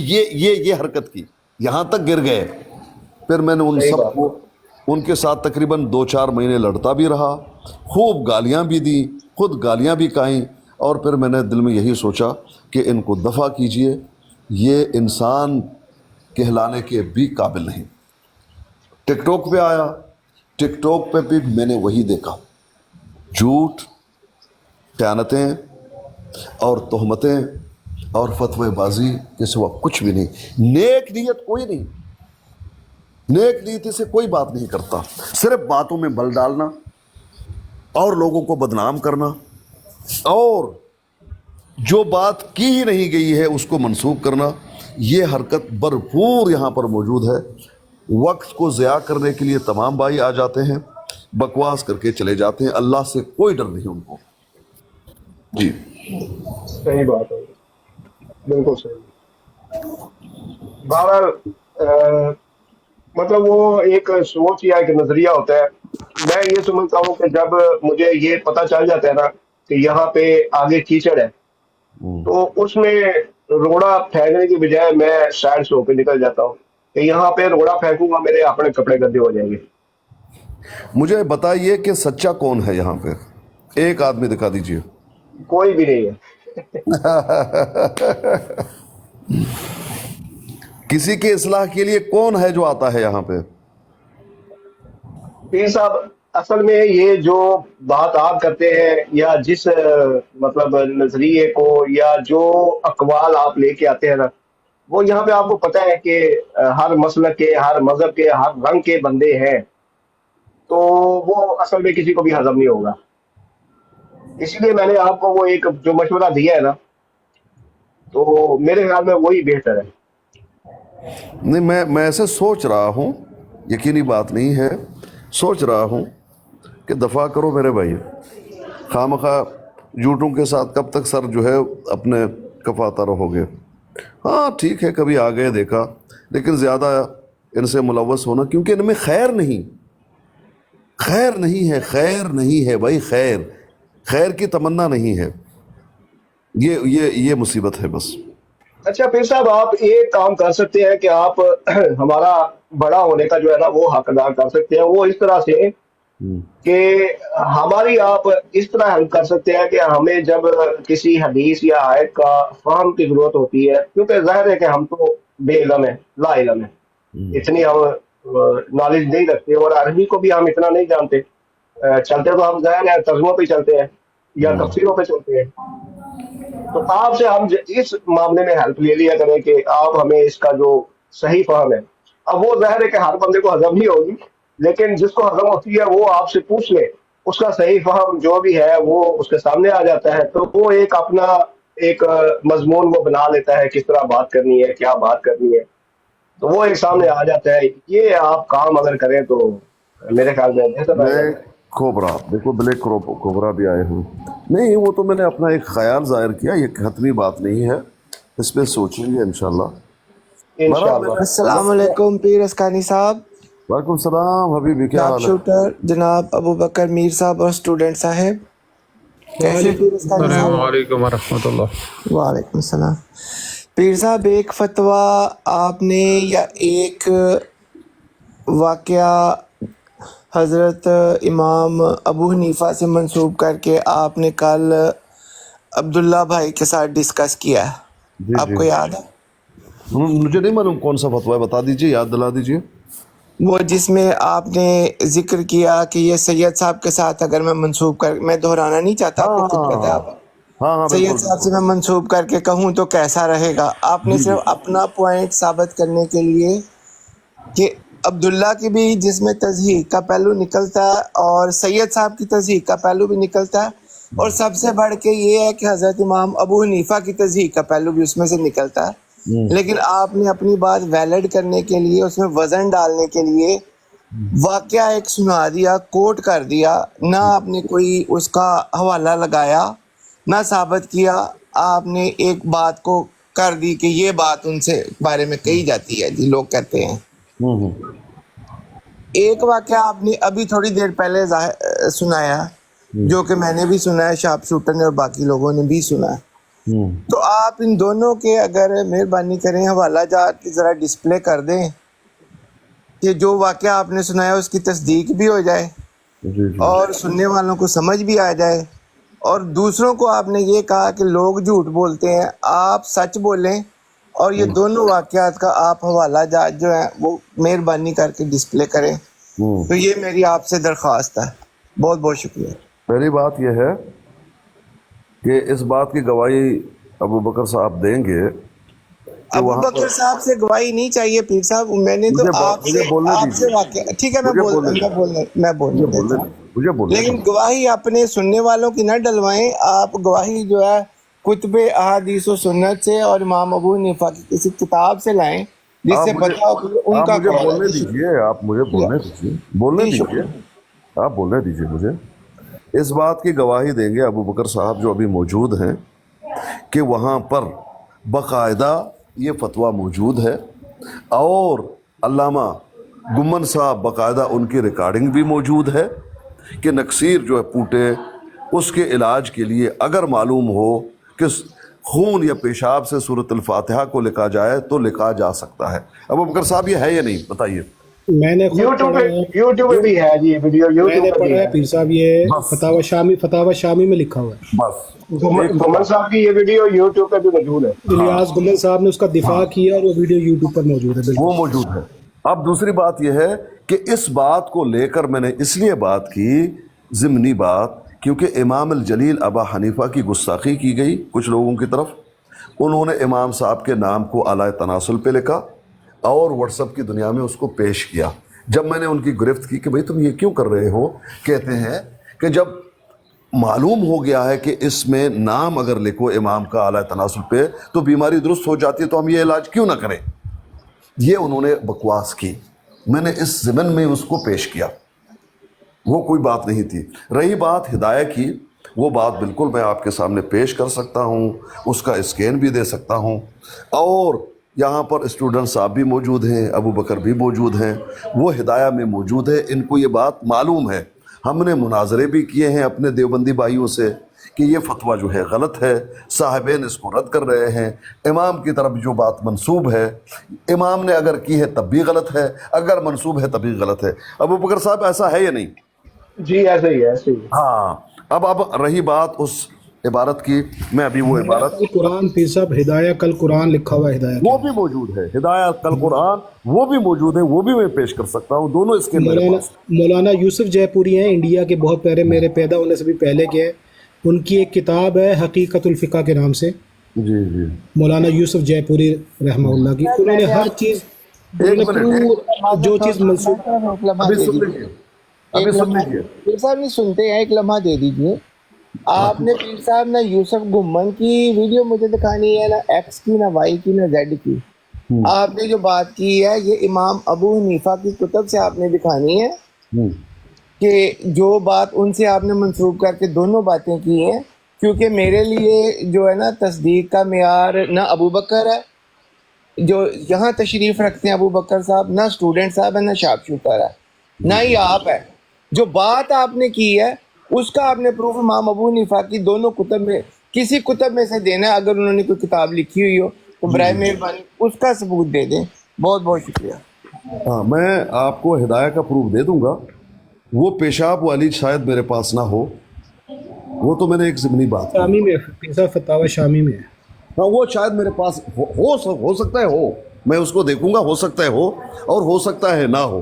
یہ حرکت کی, یہاں تک گر گئے. پھر میں نے ان سب کو, ان کے ساتھ تقریباً 2-4 مہینے لڑتا بھی رہا, خوب گالیاں بھی دی, خود گالیاں بھی کھائیں, اور پھر میں نے دل میں یہی سوچا کہ ان کو دفع کیجئے, یہ انسان کہلانے کے بھی قابل نہیں. ٹک ٹاک پہ آیا, ٹک ٹاک پہ بھی میں نے وہی دیکھا, جھوٹ, خیانتیں اور تہمتیں اور فتوی بازی کے سوا کچھ بھی نہیں. نیک نیت کوئی نہیں, نیک نیتی سے کوئی بات نہیں کرتا, صرف باتوں میں بل ڈالنا اور لوگوں کو بدنام کرنا, اور جو بات کی ہی نہیں گئی ہے اس کو منسوخ کرنا. یہ حرکت بھرپور یہاں پر موجود ہے. وقت کو ضیاع کرنے کے لیے تمام بھائی آ جاتے ہیں, بکواس کر کے چلے جاتے ہیں, اللہ سے کوئی ڈر نہیں ان کو. جی صحیح بات ہے, بالکل صحیح. بہرحال مطلب وہ ایک سوچ یا ایک نظریہ ہوتا ہے. میں یہ سمجھتا ہوں کہ جب مجھے یہ پتہ چل جاتا ہے نا کہ یہاں پہ آگے کیچڑ ہے, تو اس میں روڑا پھینکنے کی بجائے میں سائڈ سے ہو کے نکل جاتا ہوں کہ یہاں پہ روڑا پھینکوں گا میرے اپنے کپڑے گندے ہو جائیں گے. مجھے بتائیے کہ سچا کون ہے یہاں پہ, ایک آدمی دکھا دیجئے. کوئی بھی نہیں ہے. کسی کے اصلاح کے لیے کون ہے جو آتا ہے یہاں پہ؟ پیر صاحب اصل میں یہ جو بات آپ کرتے ہیں یا جس مطلب نظریے کو یا جو اقوال آپ لے کے آتے ہیں نا, وہ یہاں پہ آپ کو پتہ ہے کہ ہر مسلک کے, ہر مذہب کے, ہر رنگ کے بندے ہیں, تو وہ اصل میں کسی کو بھی ہضم نہیں ہوگا. اسی لیے میں نے آپ کو وہ ایک جو مشورہ دیا ہے نا, تو میرے خیال میں وہی بہتر ہے. نہیں, میں ایسے سوچ رہا ہوں, یقینی بات نہیں ہے, سوچ رہا ہوں کہ دفاع کرو میرے بھائی. خواہ جھوٹوں کے ساتھ کب تک سر جو ہے اپنے کفاتا رہو گے. ہاں ٹھیک ہے, کبھی آ گئے دیکھا, لیکن زیادہ ان سے ملوث ہونا, کیونکہ ان میں خیر نہیں, خیر نہیں ہے, خیر نہیں ہے بھائی, خیر کی تمنا نہیں ہے. یہ مصیبت ہے بس. اچھا پیر صاحب, آپ ایک کام کر سکتے ہیں کہ آپ ہمارا بڑا ہونے کا جو ہے نا وہ حق ادا کر سکتے ہیں, وہ اس طرح سے کہ ہماری آپ اس طرح ہیلپ کر سکتے ہیں کہ ہمیں جب کسی حدیث یا آیت کا فہم کی ضرورت ہوتی ہے, کیونکہ ظاہر ہے کہ ہم تو بے علم ہیں, لا علم ہے, اتنی ہم نالج نہیں رکھتے, اور عربی کو بھی ہم اتنا نہیں جانتے. چلتے تو ہم ظاہر ہے ترجموں پہ چلتے ہیں یا تفسیروں پہ چلتے ہیں. تو آپ سے ہم اس معاملے میں ہیلپ لے لیا کریں کہ آپ ہمیں اس کا جو صحیح فہم ہے, اب وہ ظاہر ہے کہ ہر بندے کو ہضم نہیں ہوگی, لیکن جس کو ہضم ہوتی ہے وہ آپ سے پوچھ لے, اس کا صحیح فہم جو بھی ہے وہ اس کے سامنے آ جاتا ہے, تو وہ ایک اپنا ایک مضمون وہ بنا لیتا ہے, کس طرح بات کرنی ہے, کیا بات کرنی ہے, تو وہ ایک سامنے آ جاتا ہے. یہ آپ کام اگر کریں تو میرے خیال میں بہتر رہے گا. بلیک کوبرا, دیکھو بلیک کوبرا بھی آئے ہیں. نہیں, وہ تو میں نے اپنا ایک خیال ظاہر کیا, یہ حتمی بات نہیں ہے, اس پہ سوچیں گے انشاءاللہ. انشاءاللہ. السلام علیکم پیر اسکانی صاحب. وعلیکم السلام حبیبی, کیا شارپ حال ہے؟ شوٹر جناب ابو بکر میر صاحب اور اسٹوڈنٹ صاحب, کیسے پیر اسکانی صاحب؟ السلام علیکم ورحمۃ اللہ. وعلیکم السلام. پیر صاحب, ایک فتویٰ آپ نے یا ایک واقعہ حضرت امام ابو حنیفہ سے منسوب کر کے آپ نے کل عبداللہ بھائی کے ساتھ ڈسکس کیا ہے, جی آپ جی, کو یاد ہے؟ مجھے نہیں معلوم کون سا فتویٰ ہے, بتا دیجئے, یاد دلا دیجئے. وہ جس میں آپ نے ذکر کیا کہ یہ سید صاحب کے ساتھ اگر میں منسوب کر, میں دہرانا نہیں چاہتا, آپ کو خود پتہ ہے, آپ ہاں سید بالکل. صاحب سے میں منسوب کر کے کہوں تو کیسا رہے گا. آپ نے صرف اپنا پوائنٹ ثابت کرنے کے لیے کہ عبداللہ کی بھی جس میں تصحیح کا پہلو نکلتا ہے اور سید صاحب کی تصحیح کا پہلو بھی نکلتا ہے, اور سب سے بڑھ کے یہ ہے کہ حضرت امام ابو حنیفہ کی تصحیح کا پہلو بھی اس میں سے نکلتا ہے, لیکن آپ نے اپنی بات ویلڈ کرنے کے لیے, اس میں وزن ڈالنے کے لیے واقعہ ایک سنا دیا, کوٹ کر دیا, نہ آپ نے کوئی اس کا حوالہ لگایا, نہ ثابت کیا. آپ نے ایک بات کو کر دی کہ یہ بات ان سے بارے میں کہی جاتی ہے, جی لوگ کہتے ہیں. ایک واقعہ آپ نے ابھی تھوڑی دیر پہلے سنایا, جو کہ میں نے بھی سنا ہے, شارپ شوٹر نے اور باقی لوگوں نے بھی سنا ہے. تو آپ ان دونوں کے اگر مہربانی کریں حوالہ جات ذرا ڈسپلے کر دیں کہ جو واقعہ آپ نے سنایا اس کی تصدیق بھی ہو جائے جی جی اور سننے والوں کو سمجھ بھی آ جائے، اور دوسروں کو آپ نے یہ کہا کہ لوگ جھوٹ بولتے ہیں، آپ سچ بولیں، اور یہ دونوں واقعات کا آپ حوالہ جات جو ہیں وہ مہربانی کر کے ڈسپلے کریں. تو یہ میری آپ سے درخواست ہے. بہت بہت شکریہ. پہلی بات یہ ہے کہ اس بات کی گواہی ابو بکر صاحب دیں گے کہ ابو وہاں بکر صاحب سے گواہی نہیں چاہیے پیر صاحب، میں نے تو مجھے بولنے آپ سے دیجیے، واقعہ ٹھیک ہے، مجھے بولنے دیجیے، میں بولنے دیتا ہوں، مجھے بولنے لیکن دیجیے۔ گواہی اپنے سننے والوں کی نہ ڈلوائیں. آپ گواہی جو ہے کتب احادیث و سنت سے اور امام ابو حنیفہ کی کسی کتاب سے لائیں جس سے پتہ ہو کہ ان کا قول بولنے ہے. دیجیے، آپ مجھے بولنے دیجیے، بولنے جی دیجیے، شکریہ. آپ بولنے دیجیے مجھے. اس بات کی گواہی دیں گے ابو بکر صاحب جو ابھی موجود ہیں کہ وہاں پر باقاعدہ یہ فتویٰ موجود ہے، اور علامہ گمن صاحب باقاعدہ ان کی ریکارڈنگ بھی موجود ہے کہ نکسیر جو ہے پوٹے اس کے علاج کے لیے اگر معلوم ہو کہ خون یا پیشاب سے سورۃ الفاتحہ کو لکھا جائے تو لکھا جا سکتا ہے. ابو بکر صاحب یہ ہے یا نہیں بتائیے؟ میں نے خود یوٹیوب پڑھا پہ ہے، یوٹیوب پہ بھی ہے جی ویڈیو، میں یوٹیوب نے پہ بھی پڑھا ہے ہے. پیر صاحب، یہ بس فتاوی شامی میں لکھا ہوا ہے. بس گمن صاحب کی یہ ویڈیو یوٹیوب پہ بھی موجود ہے. الیاس گمن صاحب نے اس کا دفاع کیا اور وہ ویڈیو یوٹیوب پر موجود ہے. وہ بالکل موجود ہے. اب دوسری بات یہ ہے کہ اس بات کو لے کر میں نے اس لیے بات کی، ضمنی بات، کیونکہ امام الجلیل ابا حنیفہ کی گستاخی کی گئی کچھ لوگوں کی طرف. انہوں نے امام صاحب کے نام کو اعلی تناسل پہ لکھا اور واٹس ایپ کی دنیا میں اس کو پیش کیا. جب میں نے ان کی گرفت کی کہ بھئی تم یہ کیوں کر رہے ہو، کہتے ہیں کہ جب معلوم ہو گیا ہے کہ اس میں نام اگر لکھو امام کا اعلی تناسل پہ تو بیماری درست ہو جاتی ہے، تو ہم یہ علاج کیوں نہ کریں. یہ انہوں نے بکواس کی. میں نے اس ضمن میں اس کو پیش کیا، وہ کوئی بات نہیں تھی. رہی بات ہدایہ کی، وہ بات بالکل میں آپ کے سامنے پیش کر سکتا ہوں، اس کا اسکین بھی دے سکتا ہوں. اور یہاں پر اسٹوڈنٹ صاحب بھی موجود ہیں، ابو بکر بھی موجود ہیں، وہ ہدایہ میں موجود ہے، ان کو یہ بات معلوم ہے. ہم نے مناظرے بھی کیے ہیں اپنے دیوبندی بھائیوں سے کہ یہ فتویٰ جو ہے غلط ہے، صاحبین اس کو رد کر رہے ہیں. امام کی طرف جو بات منسوب ہے، امام نے اگر کی ہے تب بھی غلط ہے، اگر منسوب ہے تب بھی غلط ہے. ابو بکر صاحب ایسا ہے یا نہیں؟ جی ایسے ہی ہے، ایسے ہی ہے. ہاں. اب رہی بات اس عبارت کی، میں ابھی وہ عبارت کل قرآن پیر صاحب ہدایہ کل قرآن لکھا ہوا ہے، ہدایہ وہ بھی موجود ہے، ہدایت کل قرآن وہ بھی موجود ہے، وہ بھی میں پیش کر سکتا ہوں. دونوں اس کے میرے پاس. مولانا یوسف جے پوری ہیں انڈیا کے، بہت پیارے، میرے پیدا ہونے سے بھی پہلے کے ہیں. ان کی ایک کتاب ہے حقیقت الفقہ کے نام سے، جی جی مولانا یوسف جے پوری رحمہ اللہ کی. انہوں نے ہر چیز، انہوں نے پورا جو چیز منسوخ. ابھی سن لیجیے، ابھی سن لیجیے. پیر صاحب نہیں سنتے ہیں، ایک لمحہ دے دیجیے. آپ نے پیر صاحب نہ یوسف گمن کی ویڈیو مجھے دکھانی ہے، نہ ایکس کی، نہ وائی کی، نہ زیڈ کی. آپ نے جو بات کی ہے یہ امام ابو حنیفہ کی کتب سے آپ نے دکھانی ہے کہ جو بات ان سے آپ نے منسوب کر کے دونوں باتیں کی ہیں. کیونکہ میرے لیے جو ہے نا تصدیق کا معیار نہ ابو بکر ہے جو یہاں تشریف رکھتے ہیں ابو بکر صاحب، نہ اسٹوڈنٹ صاحب ہے، نہ شاپ شوٹر ہے، نہ ہی آپ ہے. جو بات آپ نے کی ہے اس کا آپ نے پروف امام ابو حنیفہ کی دونوں کتب میں کسی کتب میں سے دینا ہے. اگر انہوں نے کوئی کتاب لکھی ہوئی ہو تو برائے مہربانی اس کا ثبوت دے دیں. بہت بہت شکریہ. ہاں، میں آپ کو ہدایہ کا پروف دے دوں گا. وہ پیشاب والی شاید میرے پاس نہ ہو، وہ تو میں نے ایک ضمنی بات کی. شامی میں پیر صاحب فتاوی شامی میں ہے. ہاں، وہ شاید میرے پاس ہو سکتا ہے ہو، میں اس کو دیکھوں گا، ہو سکتا ہے ہو اور ہو سکتا ہے نہ ہو،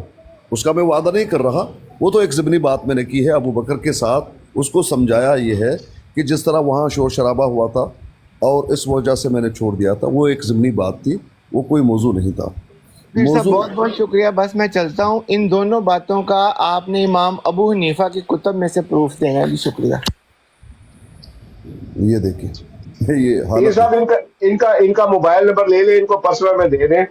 اس کا میں وعدہ نہیں کر رہا. وہ تو ایک ضمنی بات میں نے کی ہے ابو بکر کے ساتھ. اس کو سمجھایا یہ ہے کہ جس طرح وہاں شور شرابہ ہوا تھا اور اس وجہ سے میں نے چھوڑ دیا تھا، وہ ایک ضمنی بات تھی، وہ کوئی موضوع نہیں تھا. پھر صاحب موضوع بہت بہت شکریہ. بس میں چلتا ہوں. ان دونوں باتوں کا آپ نے امام ابو حنیفہ کی کتب میں سے پروف دینا ہے. جی شکریہ. یہ دیکھیں، یہ یہ حالت صاحب ان کا موبائل نمبر لے لیں، ان کو پرسنل میں دے دیں.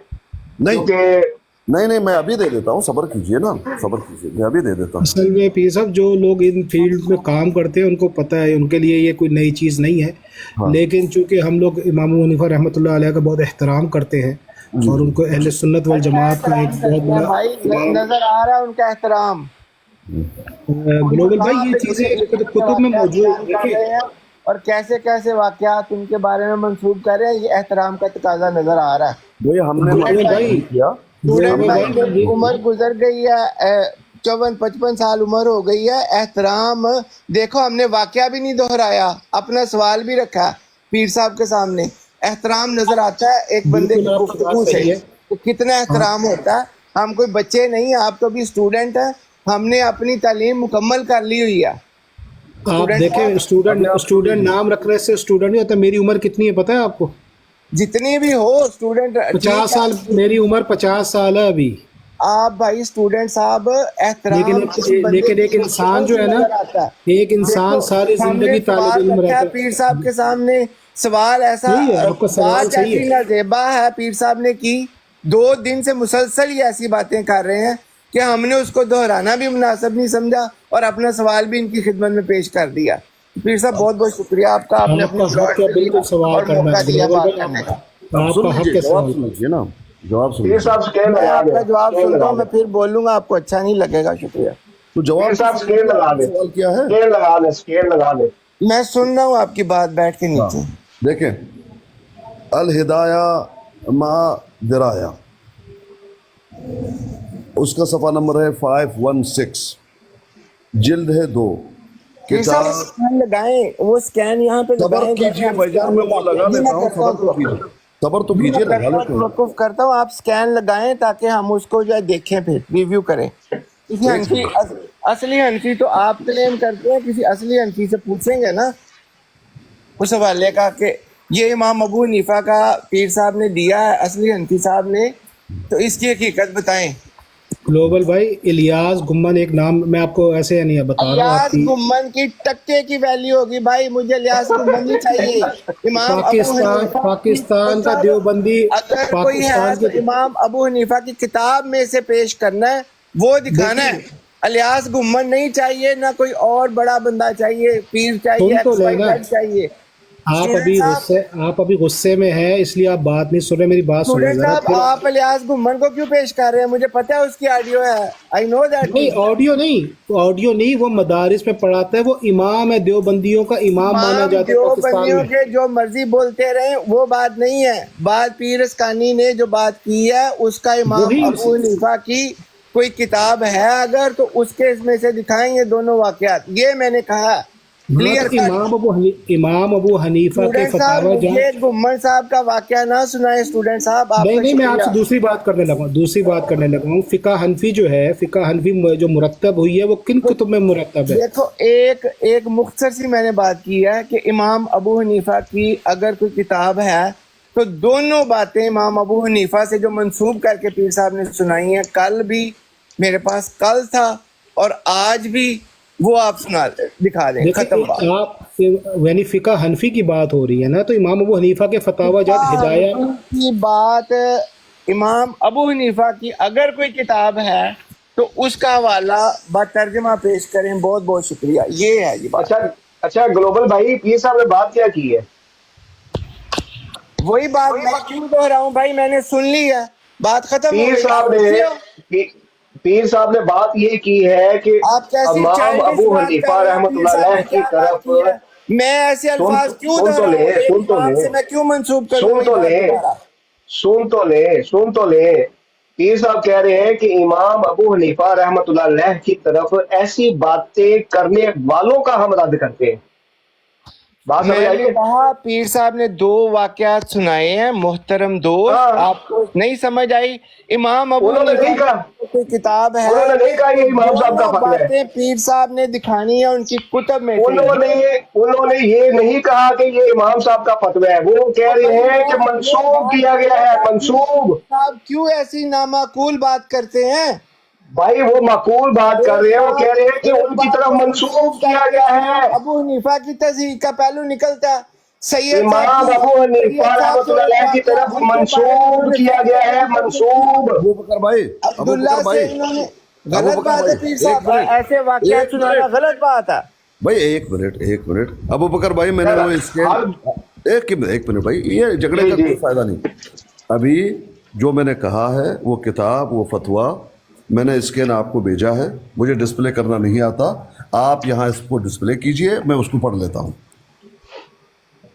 نہیں کیونکہ نہیں، میں ابھی دے دیتا ہوں، صبر کیجئے نا، صبر کیجئے، میں ابھی دے دیتا ہوں. اصل میں پیر صاحب جو لوگ ان فیلڈ میں کام کرتے ہیں ان کو پتہ ہے، ان کے لیے یہ کوئی نئی چیز نہیں ہے. لیکن چونکہ ہم لوگ امام ابو حنیفہ رحمۃ اللہ علیہ کا بہت احترام کرتے ہیں اور ان کو اہل سنت والجماعت کا ایک بہت بڑا بھائی نظر آ رہا ہے ان کا احترام. گلوبل بھائی، یہ چیزیں کتب میں موجود. دیکھیں اور کیسے کیسے واقعات ان کے بارے میں منسوب کر رہے ہیں، یہ احترام کا تقاضا نظر آ رہا ہے۔ بھائی ہم نے گوگل بھائی کیا اسٹوڈنٹ بھائی گوگل کی عمر گزر گئی ہے، 54-55 سال عمر ہو گئی ہے، احترام دیکھو ہم نے واقعہ بھی نہیں دہرایا، اپنا سوال بھی رکھا پیر صاحب کے سامنے، احترام نظر آتا ہے ایک بندے بالکل کی آپ کی بات گفتگو سے صحیح ہے۔ کہ کتنا احترام ہوتا ہے۔ ہم کوئی بچے نہیں، آپ تو بھی اسٹوڈنٹ ہیں، ہم نے اپنی تعلیم مکمل کر لی ہوئی ہے۔ آپ دیکھیں اسٹوڈنٹ نام رکھنے سے اسٹوڈنٹ نہیں ہوتا۔ میری عمر کتنی ہے پتہ ہے آپ کو؟ جتنی بھی ہو اسٹوڈنٹ 50 سال، میری عمر 50 سال ہے ابھی۔ آپ بھائی اسٹوڈنٹ صاحب احترام کسی بندے لیکن ایک کی انسان گفتگو جو سے ہے نا، نظر آتا ہے۔ ایک انسان دیکھو ساری ہم نے زندگی طالب سوال علم رکھا رہتا ہے ہے۔ پیر صاحب کے سامنے، سوال ایسا صحیح ہے، آپ کا سوال بات صحیح ایسی ہے۔ نازیبا ہے پیر صاحب نے کی، 2 دن سے مسلسل ہی ایسی باتیں کر رہے ہیں کہ ہم نے اس کو دہرانا بھی مناسب نہیں سمجھا اور اپنا سوال بھی ان کی خدمت میں پیش کر دیا۔ پیر صاحب بہت بہت شکریہ آپ کا، آپ نے آپ اپنے کا حق ہے بالکل سوال اور کرنا موقع ہے دیا گلوبل بات بھائی، کرنے کا۔ آپ سن کا حق لیجیے، ہے جواب سوال سن کرنا۔ لیجیے نا، جواب سن پیر لیجیے صاحب سکیل میں لگا آپ کا دیں، جواب سکیل سنتا لگا ہوں، میں دیں، پھر بولوں گا، آپ کو اچھا نہیں لگے گا، شکریہ۔ تو جواب پیر تو صاحب سن سکیل لیجیے، لگا آپ نے دیں، سوال کیا ہے؟ سکیل لگا دیں، سکیل لگا دیں۔ میں سن رہا ہوں آپ کی بات بیٹھ کے ہاں نیچے۔ دیکھیں، الہدایہ ما درایا، اس کا صفحہ نمبر ہے 516، جلد ہے 2، پھر صاحب کتاب۔ اسکین لگائیں، وہ اسکین یہاں پہ صبر لگائیں جیسے کیجئے ہم بھائی جان، اسکین میں وہ لگاتے لگا ہیں۔ جی لیتا میں ہوں، کرتا صبر ہوں تو کیجئے، صبر تو جی میں کیجئے، لگا کرتا ہوں، لیتے ہیں۔ توقف کرتا ہوں، آپ اسکین لگائیں تاکہ ہم اس کو جو ہے دیکھیں، پھر ریویو کریں۔ کسی ایک حنفی اصلی حنفی تو آپ کلیم کرتے ہیں، کسی اصلی حنفی سے پوچھیں گے نا اس حوالے کا کہ یہ امام ابو حنیفہ کا پیر صاحب نے دیا ہے اصلی حنفی صاحب نے، تو اس کی حقیقت بتائیں۔ گلوبل بھائی، الیاس گمن ایک نام، میں آپ کو ایسے نہیں بتا رہا ہوں، آپ الیاس کی گمن کی ٹکے کی ویلیو ہوگی بھائی، مجھے الیاس گمن نہیں چاہیے۔ امام ابو حنیفہ کی پاکستان کا دیوبندی، اگر کوئی ہے پاکستان تو کے امام ابو حنیفہ کی کتاب میں سے پیش کرنا ہے، وہ دکھانا ہے۔ الیاس گمن نہیں چاہیے، نہ کوئی اور بڑا بندہ چاہیے، پیر چاہیے، سن تو ایکس وائی لینا، زیڈ چاہیے۔ آپ اسٹوڈنٹ صاحب، آپ ابھی غصے میں ہیں، اس لیے آپ بات نہیں سن رہے، میری بات سنیں اسٹوڈنٹ ذرا صاحب پھر۔ آپ الیاس گمن کو کیوں پیش کر رہے ہیں؟ مجھے پتہ ہے اس کی آڈیو ہے، آئی نو دیٹ نہیں، تھنگ۔ آڈیو نہیں، وہ مدارس میں پڑھاتا ہے، وہ امام ہے، دیوبندیوں کا امام مانا امام جاتا ہے پاکستان دیوبندیوں میں۔ کے جو مرضی بولتے رہیں، وہ بات نہیں ہے۔ بات پیر اسکانی نے جو بات کی ہے، اس کا امام وہی ابو حنیفہ کی کوئی کتاب ہے اگر تو اس کے اس میں سے دکھائیں یہ دونوں واقعات، یہ میں نے کہا ہاں، تو کلیئر کٹ۔ امام ابو حنیفہ کے اسٹوڈنٹ صاحب فتاوی جان۔ مجھے گمن صاحب کا واقعہ نہ سنائیں، اسٹوڈنٹ صاحب آپ نہیں کا نہیں، میں آپ شکریہ۔ سے دوسری بات کرنے لگا ہوں، فقہ حنفی جو ہے، فقہ حنفی جو مرتب ہوئی ہے، وہ کن کتب میں مرتب ہے؟ دیکھو ایک مختصر سی میں نے بات کی ہے کہ امام ابو حنیفہ کی اگر کوئی کتاب ہے تو دونوں باتیں امام ابو حنیفہ سے جو منسوب کر کے پیر صاحب نے سنائی ہیں، کل بھی میرے پاس کل تھا اور آج بھی، وہ آپ دکھا دیں، ختم بات۔ دیکھیں آپ، یعنی فقہ حنفی کی بات ہو رہی ہے نا، تو امام ابو حنیفہ کے فتاوی جات ہدایہ۔ کی بات، امام ابو حنیفہ کی اگر کوئی کتاب ہے تو اس کا حوالہ بترجمہ پیش کریں، بہت بہت شکریہ، یہ ہے یہ بات۔ اچھا گلوبل بھائی، پیر صاحب نے بات کیا کی ہے؟ وہی بات میں کیوں دہراؤں ہوں بھائی، میں نے سن لی ہے، بات ختم ہو پیر گئی، صاحب آپ خوشی ہو؟ نے پیر صاحب نے بات یہ کی ہے کہ آپ کیسی امام چائلڈش ابو بات کر حنیفہ رہے ہیں، رحمۃ پیر اللہ صاحب نے علیہ کی کیا بات طرف، کی ہے؟ میں ایسے الفاظ کیوں سن تو دہراؤں؟ لیں، ایک سن تو امام لیں، سے میں کیوں منسوب کر دوں سن وہی تو بات لیں، دوبارہ؟ سن تو لیں۔ پیر صاحب کہہ رہے ہیں کہ امام ابو حنیفہ رحمۃ اللہ علیہ کی طرف ایسی باتیں کرنے والوں کا ہم رد کرتے ہیں۔ بات سمجھ میں نے آئی ہے؟ کہا پیر صاحب نے 2 واقعات سنائے ہیں محترم دوست، ہاں، آپ کو نہیں سمجھ آئی؟ امام ابو انہوں نے حنیفہ نہیں کہا، کی کوئی کتاب ہے انہوں نے نہیں کہا تو یہ امام صاحب کا دونوں فتویٰ ہے۔ باتیں پیر صاحب نے دکھانی ہیں ان کی کتب میں سے۔ انہوں نے یہ نہیں کہا کہ یہ امام صاحب کا فتویٰ ہے، وہ کہہ بھائی رہے ہیں کہ میں یہ منسوخ بات کیا گیا کرنا ہے، چاہتی ہوں منسوخ۔ پیر صاحب کیوں ایسی نامعقول بات کرتے ہیں؟ بھائی وہ معقول بات کر رہے ہیں، وہ کہہ رہے ہیں کہ ایک ان کی بات طرف کو منسوخ منسوخ کر کیا کے گیا امام ہے۔ ابو حنیفہ کی تصحیح کا پہلو نکلتا ہے۔ سید صاحب امام ابو حنیفہ سید صاحب رحمۃ سے اللہ ایک علیہ کی واقعہ طرف ان کے بارے میں انہوں منسوب نے کیا گیا ہے، منسوب۔ ابو بکر بھائی، ابو عبداللہ بکر سے بھائی، انہوں نے، ابو غلط بکر بات بھائی، ہے پیر ایک صاحب، منٹ، ایسے واقعات ایک سنانا منٹ غلط بات ہے۔ بھائی، ایک منٹ ابو بکر بھائی، میں نے یار وہ اسکین، حل، ایک منٹ بھائی، یہ جھگڑے جی کا جی، کوئی فائدہ نہیں۔ ابھی جو میں نے کہا ہے وہ کتاب، وہ فتویٰ میں نے اسکین آپ کو بھیجا ہے، مجھے ڈسپلے کرنا نہیں آتا، آپ یہاں اس کو ڈسپلے کیجئے، میں اس کو پڑھ لیتا ہوں۔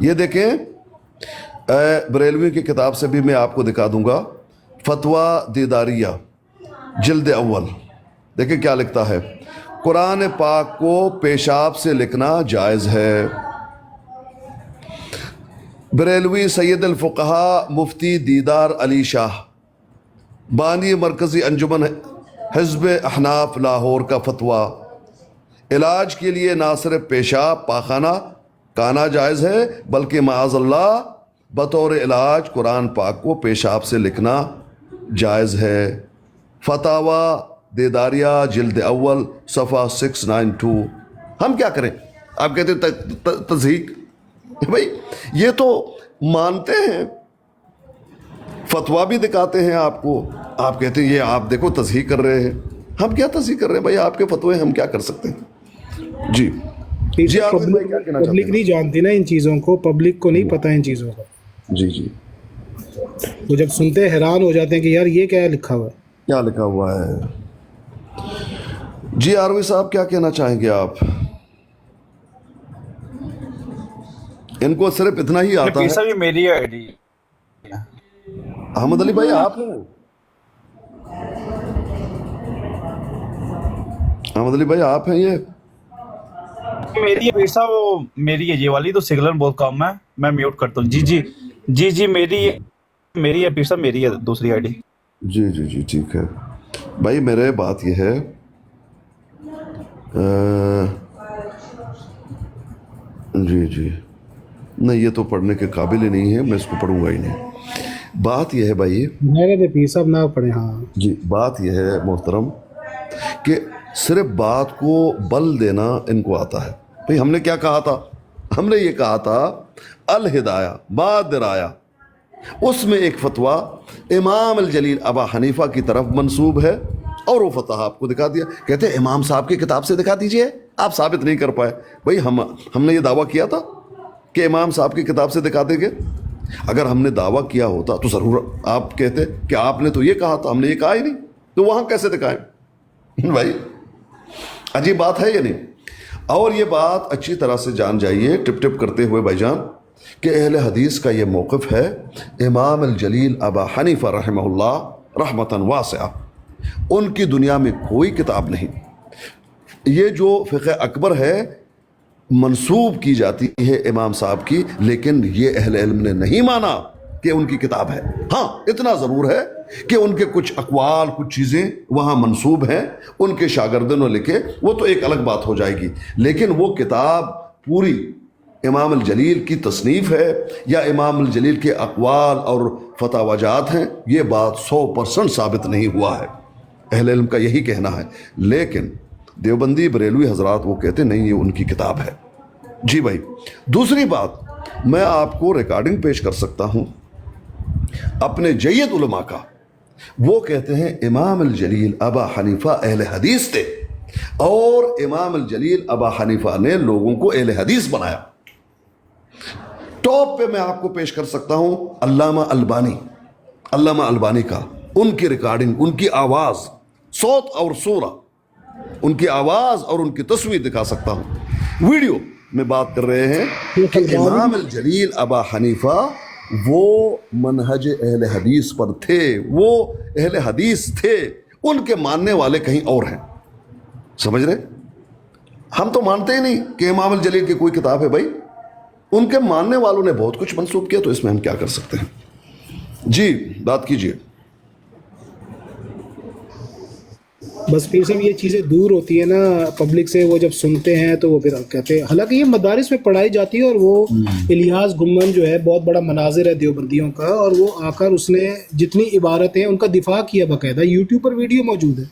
یہ دیکھیں بریلوی کی کتاب سے بھی میں آپ کو دکھا دوں گا، فتویٰ دیداریہ جلد اول، دیکھیں کیا لکھتا ہے، قرآن پاک کو پیشاب سے لکھنا جائز ہے۔ بریلوی سید الفقہاء مفتی دیدار علی شاہ، بانی مرکزی انجمن حزب احناف لاہور کا فتویٰ، علاج کے لیے نہ صرف پیشاب پاخانہ کانا جائز ہے بلکہ معاذ اللہ بطور علاج قرآن پاک کو پیشاب سے لکھنا جائز ہے۔ فتاویٰ دیداریہ جلد اول صفحہ 692۔ ہم کیا کریں؟ آپ کہتے ہیں تصحیح، بھائی یہ تو مانتے ہیں، فتویٰ بھی دکھاتے ہیں آپ کو، آپ کہتے ہیں یہ آپ دیکھو تصحیح کر رہے ہیں۔ ہم کیا تصحیح کر رہے ہیں بھائی؟ آپ کے فتوے ہم کیا کر سکتے ہیں؟ جی جی آپ پبلک نہیں جانتی نا ان چیزوں کو، پبلک کو نہیں پتہ ان چیزوں کا۔ جی جی وہ جب سنتے حیران ہو جاتے ہیں کہ یار یہ کیا لکھا ہوا ہے، کیا لکھا ہوا ہے۔ جی آروی صاحب کیا کہنا چاہیں گے آپ؟ ان کو صرف اتنا ہی آتا پیر ہے۔ صاحب یہ میری آئی ڈی، احمد علی بھائی آپ ہیں؟ احمد علی بھائی آپ ہیں؟ یہ میری ہے پیر صاحب، وہ میری ہے یہ والی، تو سگنل بہت کم ہے، میں میوٹ کرتا ہوں۔ جی جی جی جی میری ہے پیر صاحب، میری ہے دوسری آئی ڈی۔ جی جی جی ٹھیک ہے بھائی، میرے بات یہ ہے جی جی نہیں یہ تو پڑھنے کے قابل ہی نہیں ہے، میں اس کو پڑھوں گا ہی نہیں۔ بات یہ ہے بھائی، میں نے پیر صاحب نہ پڑھے۔ ہاں جی بات یہ ہے محترم کہ صرف بات کو بل دینا ان کو آتا ہے۔ بھئی ہم نے کیا کہا تھا؟ ہم نے یہ کہا تھا الہدایہ ما درایا، اس میں ایک فتویٰ امام الجلیل ابا حنیفہ کی طرف منسوب ہے، اور وہ فتویٰ آپ کو دکھا دیا، کہتے ہیں امام صاحب کی کتاب سے دکھا دیجئے، آپ ثابت نہیں کر پائے۔ بھئی ہم نے یہ دعویٰ کیا تھا کہ امام صاحب کی کتاب سے دکھا دیں گے؟ اگر ہم نے دعویٰ کیا ہوتا تو ضرور آپ کہتے کہ آپ نے تو یہ کہا تھا، ہم نے یہ کہا ہی نہیں، تو وہاں کیسے دکھائیں؟ بھائی عجیب بات ہے یا نہیں؟ اور یہ بات اچھی طرح سے جان جائیے ٹپ ٹپ کرتے ہوئے بھائی جان، کہ اہل حدیث کا یہ موقف ہے، امام الجلیل ابا حنیفہ رحمہ اللہ رحمتاً واسعہ، ان کی دنیا میں کوئی کتاب نہیں۔ یہ جو فقہ اکبر ہے منسوب کی جاتی ہے امام صاحب کی، لیکن یہ اہل علم نے نہیں مانا کہ ان کی کتاب ہے۔ ہاں اتنا ضرور ہے کہ ان کے کچھ اقوال، کچھ چیزیں وہاں منسوب ہیں، ان کے شاگردوں نے لکھے، وہ تو ایک الگ بات ہو جائے گی، لیکن وہ کتاب پوری امام الجلیل کی تصنیف ہے یا امام الجلیل کے اقوال اور فتاوی جات ہیں، یہ بات 100% ثابت نہیں ہوا ہے۔ اہل علم کا یہی کہنا ہے، لیکن دیوبندی بریلوی حضرات وہ کہتے نہیں یہ ان کی کتاب ہے۔ جی بھائی دوسری بات، میں آپ کو ریکارڈنگ پیش کر سکتا ہوں اپنے جید علماء کا، وہ کہتے ہیں امام الجلیل ابا حنیفہ اہل حدیث تھے، اور امام الجلیل ابا حنیفہ نے لوگوں کو اہل حدیث بنایا۔ ٹاپ پہ میں آپ کو پیش کر سکتا ہوں علامہ البانی کا، ان کی ریکارڈنگ، ان کی آواز، صوت اور صورہ، ان کی آواز اور ان کی تصویر دکھا سکتا ہوں۔ ویڈیو میں بات کر رہے ہیں کہ امام الجلیل ابا حنیفہ وہ منہج اہل حدیث پر تھے، وہ اہل حدیث تھے، ان کے ماننے والے کہیں اور ہیں۔ سمجھ رہے؟ ہم تو مانتے ہی نہیں کہ امام الجلیل کی کوئی کتاب ہے بھائی، ان کے ماننے والوں نے بہت کچھ منسوب کیا، تو اس میں ہم کیا کر سکتے ہیں؟ جی بات کیجئے۔ بس پھر صاحب یہ چیزیں دور ہوتی ہیں نا پبلک سے، وہ جب سنتے ہیں تو وہ پھر کہتے ہیں، حالانکہ یہ مدارس میں پڑھائی جاتی ہے، اور وہ الیاس گمن جو ہے بہت بڑا مناظر ہے دیوبندیوں کا، اور وہ آ کر اس نے جتنی عبارتیں ہیں ان کا دفاع کیا، باقاعدہ یوٹیوب پر ویڈیو موجود ہے۔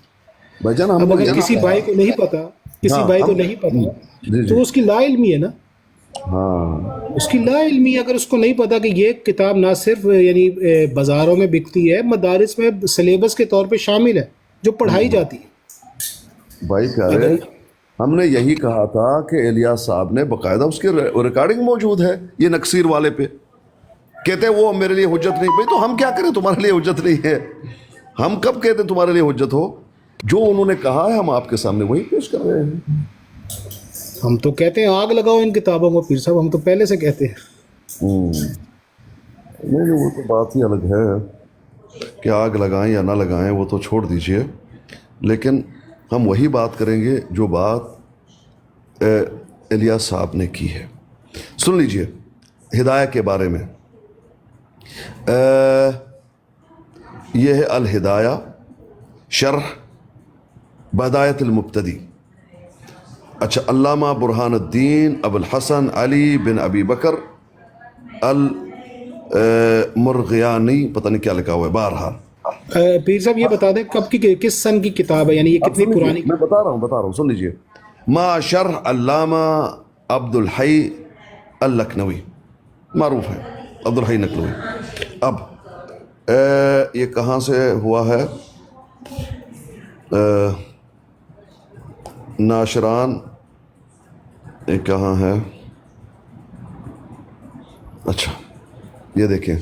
بھائی جان اب اگر کسی بھائی کو نہیں پتا، کسی بھائی کو نہیں پتا تو اس کی لا علمی ہے نا، اس کی لا علمی، اگر اس کو نہیں پتا کہ یہ کتاب نہ صرف یعنی بازاروں میں بکتی ہے، مدارس میں سلیبس کے طور پہ شامل ہے، جو پڑھائی جاتی ہے۔ بھائی پیارے، ہم نے یہی کہا تھا کہ الیاس صاحب نے باقاعدہ اس کی ریکارڈنگ موجود ہے، یہ نکسیر والے پہ کہتے ہیں وہ میرے لیے حجت نہیں۔ بھائی تو ہم کیا کریں، تمہارے لیے حجت نہیں ہے؟ ہم کب کہتے ہیں تمہارے لیے حجت ہو؟ جو انہوں نے کہا ہے ہم آپ کے سامنے وہی پیش کر رہے ہیں۔ ہم تو کہتے ہیں آگ لگاؤ ان کتابوں کو، پیر صاحب ہم تو پہلے سے کہتے ہیں۔ نہیں وہ تو بات ہی الگ ہے کہ آگ لگائیں یا نہ لگائیں وہ تو چھوڑ دیجئے، لیکن ہم وہی بات کریں گے جو بات الیاس صاحب نے کی ہے۔ سن لیجئے ہدایہ کے بارے میں، یہ ہے الہدایہ شرح بہدایت المبتدی۔ اچھا، علامہ برہان الدین ابو الحسن علی بن ابی بکر المرغیانی، پتہ نہیں کیا لکھا ہوا ہے، بہرحال پیر صاحب یہ بتا دیں کب کی، کس سن کی کتاب ہے، یعنی یہ کتنی پرانی؟ میں بتا رہا ہوں، سن لیجئے۔ ما شرح علامہ عبد الحی اللکھنوی، معروف ہے عبد الحی نقلوی۔ اب یہ کہاں سے ہوا ہے؟ ناشران، یہ کہاں ہے؟ اچھا یہ دیکھیں،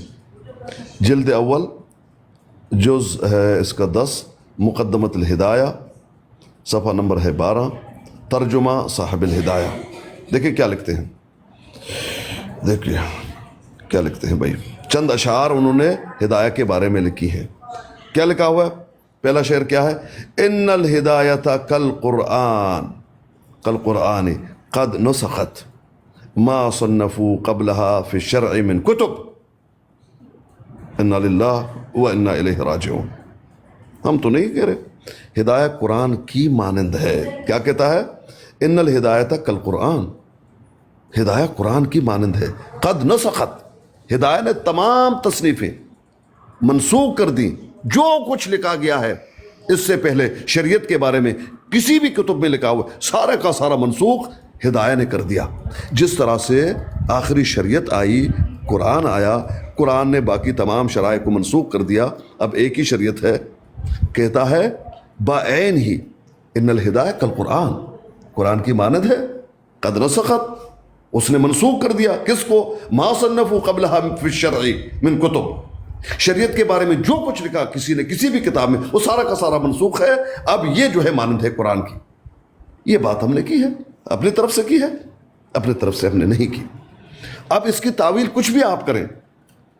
جلد اول، جز ہے اس کا 10، مقدمۃ الہدایہ، صفحہ نمبر ہے 12، ترجمہ صاحب الہدایہ۔ دیکھیں کیا لکھتے ہیں، دیکھیں کیا لکھتے ہیں بھائی، چند اشعار انہوں نے ہدایہ کے بارے میں لکھی ہے۔ کیا لکھا ہوا ہے؟ پہلا شعر کیا ہے؟ ان الہدایۃ کالقرآن قد نسخت ما صنفوا قبلها فی الشرع من کتب انا للہ وانا الیہ راجعون۔ ہم تو نہیں کہہ رہے، ہدایہ قرآن کی مانند ہے۔ کیا کہتا ہے؟ ان الہدایۃ کالقرآن، ہدایہ قرآن کی مانند ہے۔ قد نسخت، ہدایہ نے تمام تصنیفیں منسوخ کر دیں، جو کچھ لکھا گیا ہے اس سے پہلے شریعت کے بارے میں کسی بھی کتب میں لکھا ہوا سارے کا سارا منسوخ ہدایہ نے کر دیا۔ جس طرح سے آخری شریعت آئی، قرآن آیا، قرآن نے باقی تمام شرائع کو منسوخ کر دیا، اب ایک ہی شریعت ہے۔ کہتا ہے بعین ہی ان الہدایہ کالقرآن، قرآن کی مانند ہے، قد نسخت، اس نے منسوخ کر دیا کس کو؟ ما صنفوا قبلها فی الشرع من کتب، شریعت کے بارے میں جو کچھ لکھا کسی نے کسی بھی کتاب میں وہ سارا کا سارا منسوخ ہے، اب یہ جو ہے مانند ہے قرآن کی۔ یہ بات ہم نے کی ہے، اپنی طرف سے کی ہے، اپنی طرف سے ہم نے نہیں کی۔ اب اس کی تعویل کچھ بھی آپ کریں،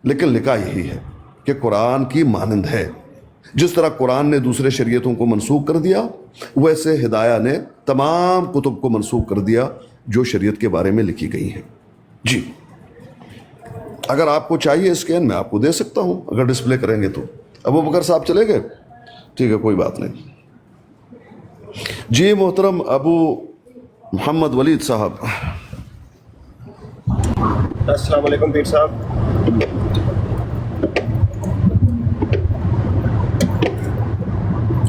لیکن لکھا یہی ہے کہ قرآن کی مانند ہے۔ جس طرح قرآن نے دوسرے شریعتوں کو منسوخ کر دیا، ویسے ہدایہ نے تمام کتب کو منسوخ کر دیا جو شریعت کے بارے میں لکھی گئی ہیں۔ جی اگر آپ کو چاہیے اسکین میں آپ کو دے سکتا ہوں، اگر ڈسپلے کریں گے تو۔ ابو بکر صاحب چلے گئے؟ ٹھیک ہے، کوئی بات نہیں۔ جی محترم ابو محمد ولید صاحب، السلام علیکم پیر صاحب۔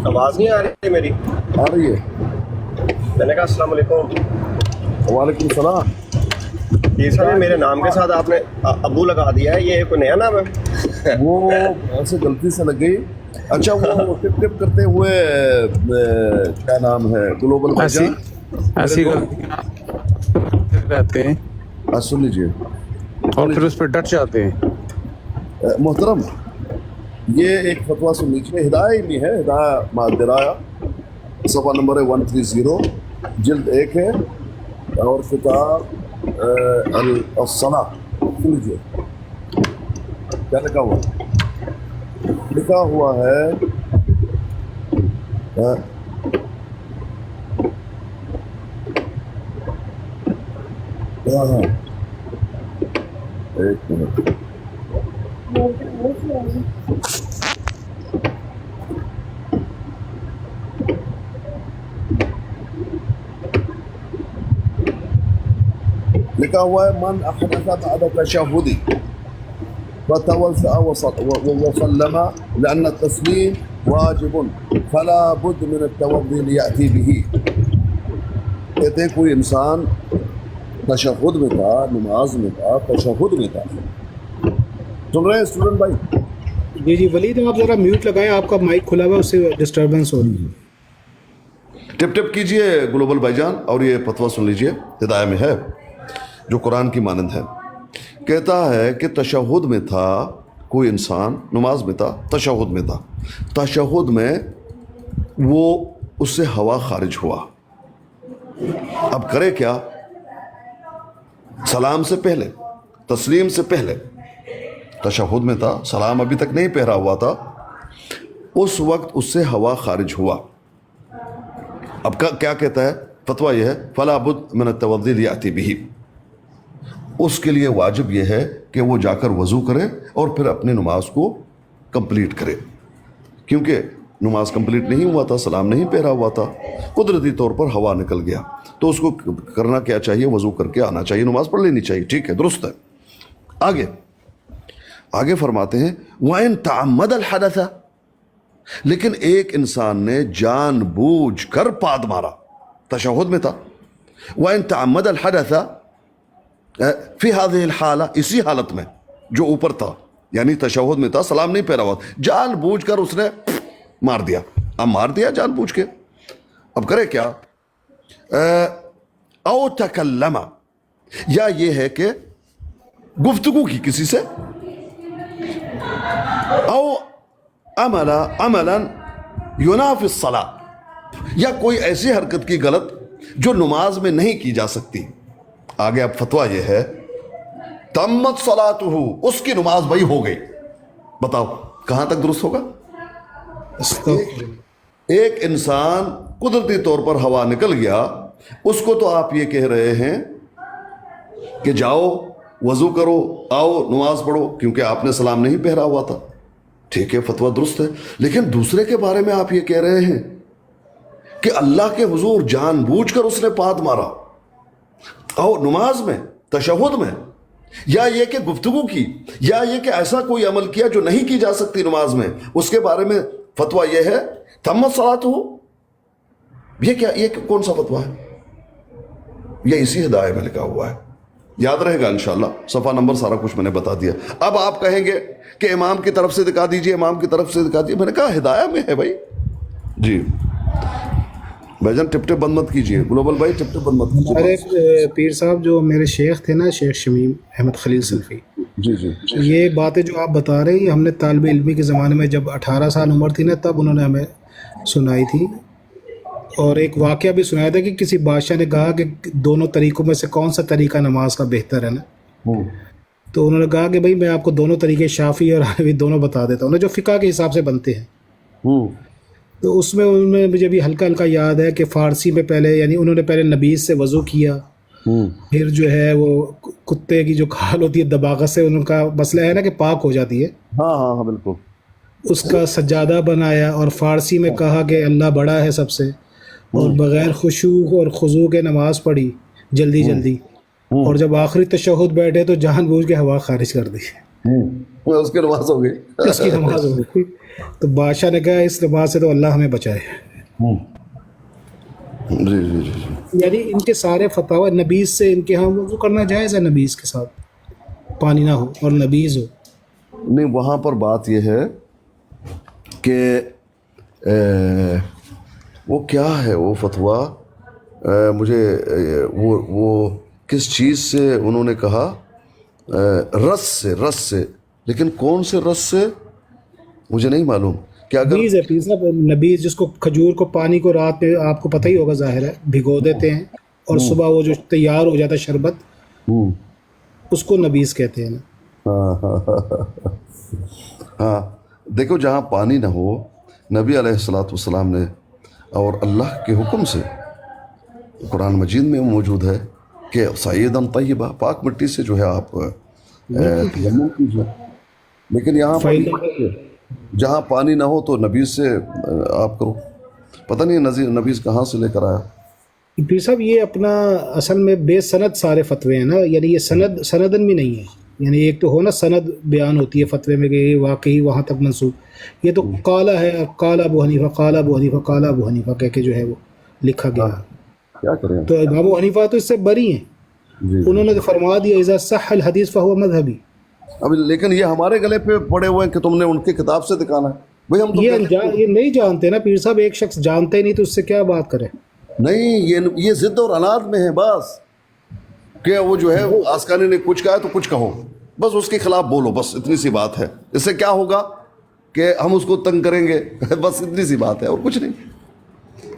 آواز نہیں آ رہی میری؟ آ رہی ہے؟ میں نے کہا السلام علیکم۔ وعلیکم السلام۔ پیر صاحب میرے نام کے ساتھ آپ نے ابو لگا دیا ہے، یہ کوئی نیا نام ہے؟ وہ ایسے غلطی سے لگ گئی۔ اچھا وہ ٹپ ٹپ کرتے ہوئے کیا نام ہے، گلوبل بھائیجان، ایسی رہتے ہیں سن لیجیے اور پھر اس پہ ڈٹ جاتے ہیں۔ محترم، یہ ایک فتویٰ سن لیجیے، ہدایہ میں ہے، ہدایہ ما الدرایا، صفحہ نمبر ہے 130، جلد 1 ہے، اور کتاب الصلاۃ۔ سن لیجیے کیا لکھا ہوا ہے؟ لکھا ہوا ہے ایک منٹ، لکھا ہوا ہے من احدث بعد التشهد فتوضأ وسلم لأن التسليم واجب فلا بد من التوضي ليأتي به۔ کہتے ہیں کوئی انسان تشہد میں تھا، نماز میں تھا، تشہد میں تھا۔ سن رہے ہیں اسٹوڈنٹ بھائی؟ جی ولید آپ ذرا میوٹ لگائیں، آپ کا مائک کھلا ہوا ہے، اس سے ڈسٹربنس ہو رہی ہے۔ ٹپ ٹپ کیجئے گلوبل بھائی جان، اور یہ فتویٰ سن لیجئے، ہدایہ میں ہے جو قرآن کی مانند ہے۔ کہتا ہے کہ تشہد میں تھا کوئی انسان، نماز میں تھا، تشہد میں تھا، تشہد میں وہ اس سے ہوا خارج ہوا، اب کرے کیا؟ سلام سے پہلے تسلیم سے پہلے تشہد میں تھا, سلام ابھی تک نہیں پہرا ہوا تھا, اس وقت اس سے ہوا خارج ہوا. اب کیا کہتا ہے فتویٰ یہ ہے فلا بد من التوضی لیاتی بہ, اس کے لیے واجب یہ ہے کہ وہ جا کر وضو کرے اور پھر اپنی نماز کو کمپلیٹ کرے, کیونکہ نماز کمپلیٹ نہیں ہوا تھا, سلام نہیں پہرا ہوا تھا, قدرتی طور پر ہوا نکل گیا, تو اس کو کرنا کیا چاہیے, وضو کر کے آنا چاہیے, نماز پڑھ لینی چاہیے. ٹھیک ہے, درست ہے. آگے فرماتے ہیں وَإِن تَعَمَّدَ الْحَدَثَ, لیکن ایک انسان نے جان بوجھ کر پاد مارا, تشہد میں تھا, وَإِن تَعَمَّدَ الْحَدَثَ فِي هَذِهِ الْحَالَةِ, اسی حالت میں جو اوپر تھا, یعنی تشہد میں تھا, سلام نہیں پہرا ہوا, جان بوجھ کر اس نے مار دیا. اب مار دیا جان بوجھ کے, اب کرے کیا؟ او تکلم, یا یہ ہے کہ گفتگو کی کسی سے, او عملا ینافی الصلاۃ, یا کوئی ایسی حرکت کی غلط جو نماز میں نہیں کی جا سکتی. آگے اب فتویٰ یہ ہے تمت صلاتہ, اس کی نماز بھائی ہو گئی. بتاؤ کہاں تک درست ہوگا؟ ایک انسان قدرتی طور پر ہوا نکل گیا, اس کو تو آپ یہ کہہ رہے ہیں کہ جاؤ وضو کرو, آؤ نماز پڑھو, کیونکہ آپ نے سلام نہیں پہرا ہوا تھا. ٹھیک ہے, فتویٰ درست ہے, لیکن دوسرے کے بارے میں آپ یہ کہہ رہے ہیں کہ اللہ کے حضور جان بوجھ کر اس نے پاد مارا, آؤ نماز میں, تشہد میں, یا یہ کہ گفتگو کی, یا یہ کہ ایسا کوئی عمل کیا جو نہیں کی جا سکتی نماز میں, اس کے بارے میں فتویٰ یہ ہے تمت صلاتہ. یہ کیا, یہ کون سا فتویٰ ہے؟ یہ اسی ہدایہ میں لکھا ہوا ہے, یاد رہے گا انشاءاللہ. صفحہ نمبر سارا کچھ میں نے بتا دیا. اب آپ کہیں گے کہ امام کی طرف سے دکھا دیجئے, امام کی طرف سے دکھا دیجئے. میں نے کہا ہدایہ میں ہے بھائی. جی بھائی جان ٹپ ٹپ بند مت کیجئے, گلوبل بھائی ٹپ ٹپ بند مت کیجئے. ہمارے پیر صاحب جو میرے شیخ تھے نا, شیخ شمیم احمد خلیل سلفی, جی جی یہ باتیں جو آپ بتا رہے ہیں ہم نے طالب علمی کے زمانے میں جب 18 سال عمر تھی نا, تب انہوں نے ہمیں سنائی تھی. اور ایک واقعہ بھی سنایا تھا کہ کسی بادشاہ نے کہا کہ دونوں طریقوں میں سے کون سا طریقہ نماز کا بہتر ہے نا, تو انہوں نے کہا کہ بھائی میں آپ کو دونوں طریقے شافعی اور حنفی دونوں بتا دیتا ہوں, جو فقہ کے حساب سے بنتے ہیں. تو اس میں انہوں نے مجھے بھی ہلکا ہلکا یاد ہے کہ فارسی میں پہلے, یعنی انہوں نے پہلے نبیذ سے وضو کیا, پھر جو ہے وہ کتے کی جو کھال ہوتی ہے دباغت سے, ان کا مسئلہ ہے نا کہ پاک ہو جاتی ہے, ہاں ہاں ہاں بالکل, اس کا سجادہ بنایا, اور فارسی میں کہا کہ اللہ بڑا ہے سب سے, اور بغیر خشوع اور خضوع کے نماز پڑھی جلدی جلدی, اور جب آخری تشہد بیٹھے تو جان بوجھ کے ہوا خارج کر دی, اس کی نماز ہو گئی, اس کی نماز ہو گئی. تو بادشاہ نے کہا اس نماز سے تو اللہ ہمیں بچائے. جی جی جی جی. یعنی ان کے سارے فتاوی نبیذ سے, ان کے ہاں وضو کرنا جائز ہے نبیذ کے ساتھ, پانی نہ ہو اور نبیذ ہو. نہیں, وہاں پر بات یہ ہے کہ وہ کیا ہے وہ فتویٰ, مجھے وہ کس چیز سے انہوں نے کہا, رس سے, لیکن کون سے رس سے مجھے نہیں معلوم. کہ اگر نبیذ ہے پیر صاحب, نبیذ جس کو کھجور کو پانی کو رات میں, آپ کو پتہ ہی ہوگا ظاہر ہے, بھگو دیتے ہیں اور صبح وہ جو تیار ہو جاتا ہے شربت, اس کو نبیذ کہتے ہیں نا. ہاں دیکھو, جہاں پانی نہ ہو, نبی علیہ الصلوۃ والسلام نے اور اللہ کے حکم سے قرآن مجید میں موجود ہے کہ سعیداً طیبہ, پاک مٹی سے جو ہے آپ تیمم کیجیے. لیکن یہاں پر جہاں پانی نہ ہو تو نبیذ سے آپ کرو. پتہ نہیں نبیذ کہاں سے لے کر آیا. پیر صاحب یہ اپنا اصل میں بے سند سارے فتوے ہیں نا, یعنی یہ سندن بھی نہیں ہے. یعنی ایک تو ہو نا سند بیان ہوتی ہے فتوے میں کہ یہ واقعی وہاں تک منسوب, یہ تو قالا ہے, قال ابو حنیفہ, قال ابو حنیفہ, قال ابو حنیفہ کہہ کے جو ہے وہ لکھا گیا. کیا کریں, تو امام ابو حنیفہ تو اس سے بری ہیں, انہوں نے فرما دیا اذا صح الحدیث فهو مذهبی. اب لیکن یہ ہمارے گلے پہ پڑے ہوئے ہیں کہ تم نے ان کی کتاب سے دکھانا ہے. بھئی ہم تو یہ نہیں جانتے نا پیر صاحب, ایک شخص جانتے ہی نہیں تو اس سے کیا بات کرے. نہیں, یہ ضد اور عناد میں ہے بس, کہ وہ جو ہے آسکانی نے کچھ کہا تو کچھ کہو, بس اس کے خلاف بولو, بس اتنی سی بات ہے. اس سے کیا ہوگا کہ ہم اس کو تنگ کریں گے, بس اتنی سی بات ہے اور کچھ نہیں.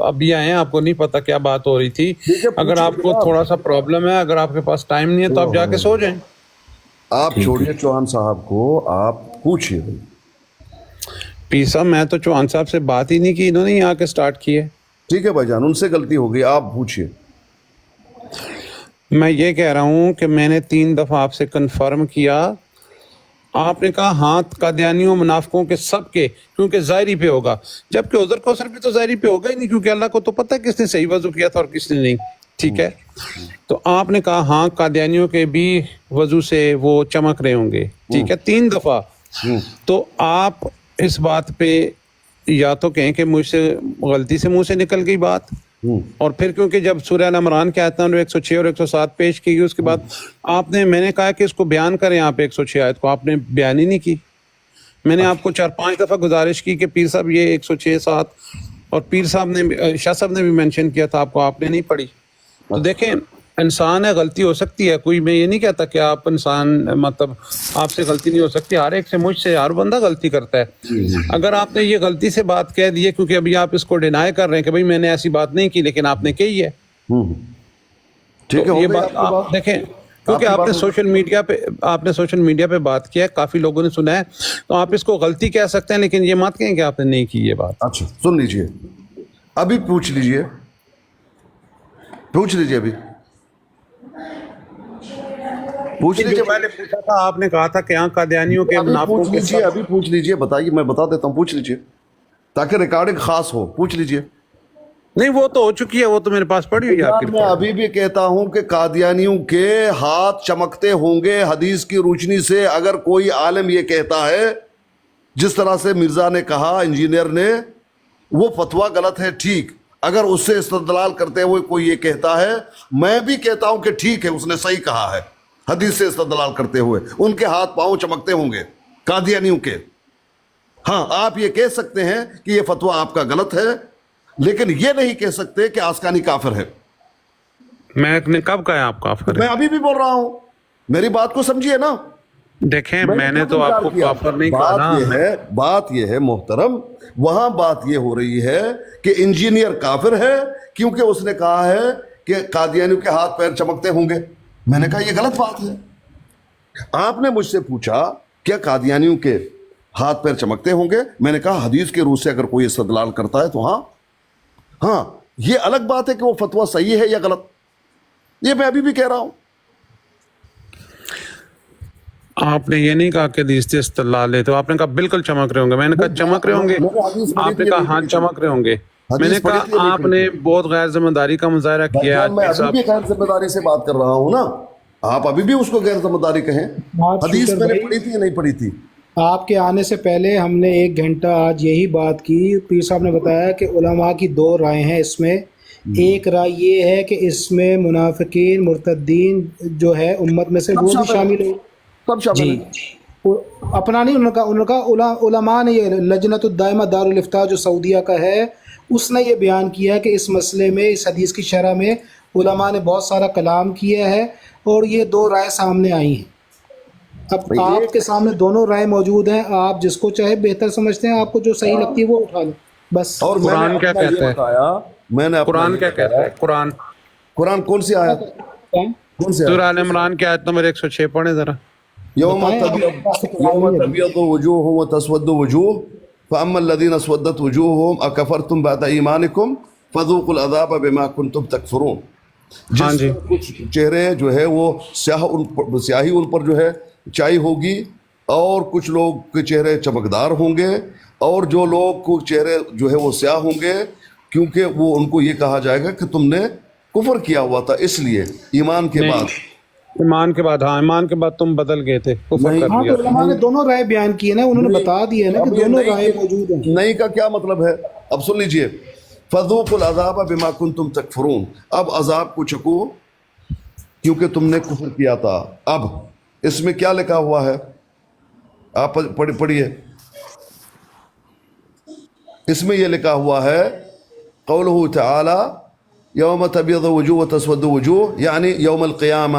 ابھی آئے ہیں, آپ کو نہیں پتا کیا بات ہو رہی تھی. اگر آپ کو تھوڑا سا پرابلم ہے, اگر آپ کے پاس ٹائم نہیں ہے تو آپ جا کے سو جائیں. آپ چھوڑیے چوہان صاحب کو, آپ پوچھیے. پیر صاحب میں تو چوہان صاحب سے بات ہی نہیں کی, انہوں نے ہی آ کے سٹارٹ کی ہے. ٹھیک ہے بھائی جان, ان سے غلطی ہو گئی, آپ پوچھیے. میں یہ کہہ رہا ہوں کہ میں نے 3 دفعہ آپ سے کنفرم کیا, آپ نے کہا ہاں قادیانیوں منافقوں کے سب کے, کیونکہ ظاہری پہ ہوگا, جبکہ عذر کوثر پہ تو ظاہری پہ ہوگا ہی نہیں, کیونکہ اللہ کو تو پتہ ہے کس نے صحیح وضو کیا تھا اور کس نے نہیں. ٹھیک ہے, تو آپ نے کہا ہاں قادیانیوں کے بھی وضو سے وہ چمک رہے ہوں گے. ٹھیک ہے, 3 دفعہ. تو آپ اس بات پہ یا تو کہیں کہ مجھ سے غلطی سے منہ سے نکل گئی بات, اور پھر کیونکہ جب سورہ ال عمران کے آیت نمبر 106 اور 107 پیش کی گئی, اس کے بعد آپ نے, میں نے کہا کہ اس کو بیان کریں آپ 106 آیت کو, آپ نے بیان ہی نہیں کی. میں نے آپ کو 4-5 دفعہ گزارش کی کہ پیر صاحب یہ 106-7, اور پیر صاحب نے, شاہ صاحب نے بھی مینشن کیا تھا آپ کو, آپ نے نہیں پڑھی. تو دیکھیں انسان ہے, غلطی ہو سکتی ہے, کوئی میں یہ نہیں کہتا کہ آپ انسان مطلب آپ سے غلطی نہیں ہو سکتی, ہر ایک سے, مجھ سے, ہر بندہ غلطی کرتا ہے. اگر آپ نے یہ غلطی سے بات کہہ دی ہے, کیونکہ ابھی آپ اس کو ڈینائی کر رہے ہیں کہ بھائی میں نے ایسی بات نہیں کی, لیکن آپ نے کہی ہے. ٹھیک ہے, یہ بات آپ دیکھیں, کیونکہ آپ نے سوشل میڈیا پہ بات کیا ہے, کافی لوگوں نے سنا ہے, تو آپ اس کو غلطی کہہ سکتے ہیں, لیکن یہ مت کہیں کہ آپ نے نہیں کی یہ بات. اچھا سن لیجئے, ابھی پوچھ لیجئے, ابھی پوچھ لیجئے. میں نے پوچھا تھا, آپ نے کہا تھا کہ ہاں قادیانیوں کے منافقوں کے سب. ابھی پوچھ لیجئے, بتائیے, میں بتا دیتا ہوں, پوچھ لیجئے تاکہ ریکارڈنگ خاص ہو. پوچھ لیجئے. نہیں وہ تو ہو چکی ہے, وہ تو میرے پاس پڑی ہوئی ہے آپ کی. میں ابھی بھی کہتا ہوں کہ قادیانیوں کے ہاتھ چمکتے ہوں گے حدیث کی روشنی سے. اگر کوئی عالم یہ کہتا ہے, جس طرح سے مرزا نے کہا, انجینئر نے, وہ فتویٰ غلط ہے, ٹھیک. اگر اس سے استدلال کرتے ہوئے کوئی یہ کہتا ہے, میں بھی کہتا ہوں کہ ٹھیک ہے, اس نے صحیح کہا ہے, حدیث سے استدلال کرتے ہوئے ان کے ہاتھ پاؤں چمکتے ہوں گے قادیانیوں کے. ہاں آپ یہ کہہ سکتے ہیں کہ یہ فتویٰ آپ کا غلط ہے, لیکن یہ نہیں کہہ سکتے کہ آسکانی کافر ہے. میں نے کب کہا آپ کافر میں ہے؟ ابھی بھی بول رہا ہوں, میری بات کو سمجھیے نا. دیکھیں میں نے تو آپ کو کافر نہیں کہا نا. بات یہ ہے محترم, وہاں بات یہ ہو رہی ہے کہ انجینئر کافر ہے کیونکہ اس نے کہا ہے کہ قادیانیوں کے ہاتھ پیر چمکتے ہوں گے. میں نے کہا یہ غلط بات ہے. آپ نے مجھ سے پوچھا کیا قادیانیوں کے ہاتھ پیر چمکتے ہوں گے, میں نے کہا حدیث کے روح سے اگر کوئی استدلال کرتا ہے تو ہاں. یہ الگ بات ہے کہ وہ فتویٰ صحیح ہے یا غلط, یہ میں ابھی بھی کہہ رہا ہوں. آپ نے یہ نہیں کہا کہ حدیث سے استدلال ہے, تو آپ نے کہا بالکل چمک رہے ہوں گے. میں نے کہا چمک رہے ہوں گے, آپ نے کہا ہاں چمک رہے ہوں گے. میں نے کہا آپ نے بہت غیر ذمہ داری کا مظاہرہ کیا. میں ابھی بھی غیر ذمہ داری سے بات کر رہا ہوں نا, آپ ابھی بھی اس کو غیر ذمہ داری کہیں. حدیث میں نے پڑھی تھی یا نہیں پڑھی تھی؟ آپ کے آنے سے پہلے ہم نے 1 گھنٹہ آج یہی بات کی. پیر صاحب نے بتایا کہ علماء کی 2 رائے ہیں اس میں. ایک رائے یہ ہے کہ اس میں منافقین مرتدین جو ہے امت میں سے وہ بھی شامل ہیں. سب شامل جی, اپنا نہیں, ان کا علماء نے, یہ لجنت الدائمہ دارالافتاء جو سعودیہ کا ہے, اس نے یہ بیان کیا کہ اس مسئلے میں, اس حدیث کی شرح میں علماء نے بہت سارا کلام کیا ہے, اور یہ 2 رائے سامنے آئی ہیں. اب آپ کے سامنے دونوں رائے موجود ہیں, آپ جس کو چاہے بہتر سمجھتے ہیں, آپ کو جو صحیح لگتی ہے وہ اٹھا لیں بس. اور قرآن کیا کہتا ہے؟ قرآن کیا کہتا ہے؟ قرآن کون سی آیت؟ کون سی سورہ ال عمران کی آیت نمبر 106 پڑھیں ذرا. یوم تبیض وجوہ وتسود وجوہ فاما الذین اسودت وجوہہم اکفرتم بعد ایمانکم فذوقوا العذاب بما کنتم تکفرون. جس کچھ چہرے جو ہے وہ سیاہی ان پر جو ہے چائی ہوگی, اور کچھ لوگ کے چہرے چمکدار ہوں گے, اور جو لوگ کو چہرے جو ہے وہ سیاہ ہوں گے, کیونکہ وہ ان کو یہ کہا جائے گا کہ تم نے کفر کیا ہوا تھا, اس لیے ایمان کے بعد ایمان کے بعد, ہاں ایمان کے بعد تم بدل گئے تھے, کفر کر ہاں, لیا. تو علماء نے دونوں رائے بیان کی ہے نا, انہوں نے بتا دیا ہے نا کہ دونوں رائے موجود ہیں. نہیں کا کیا مطلب ہے؟ اب سن لیجئے, فذوقوا العذاب بما کنتم تکفرون. اب عذاب کو چکو کیونکہ تم نے کفر کیا تھا. اب اس میں کیا لکھا ہوا ہے, آپ پڑھیے, اس میں یہ لکھا ہوا ہے قولہ تعالی یوم تبیض وجوہ وتسود وجوہ, یعنی یوم القیامہ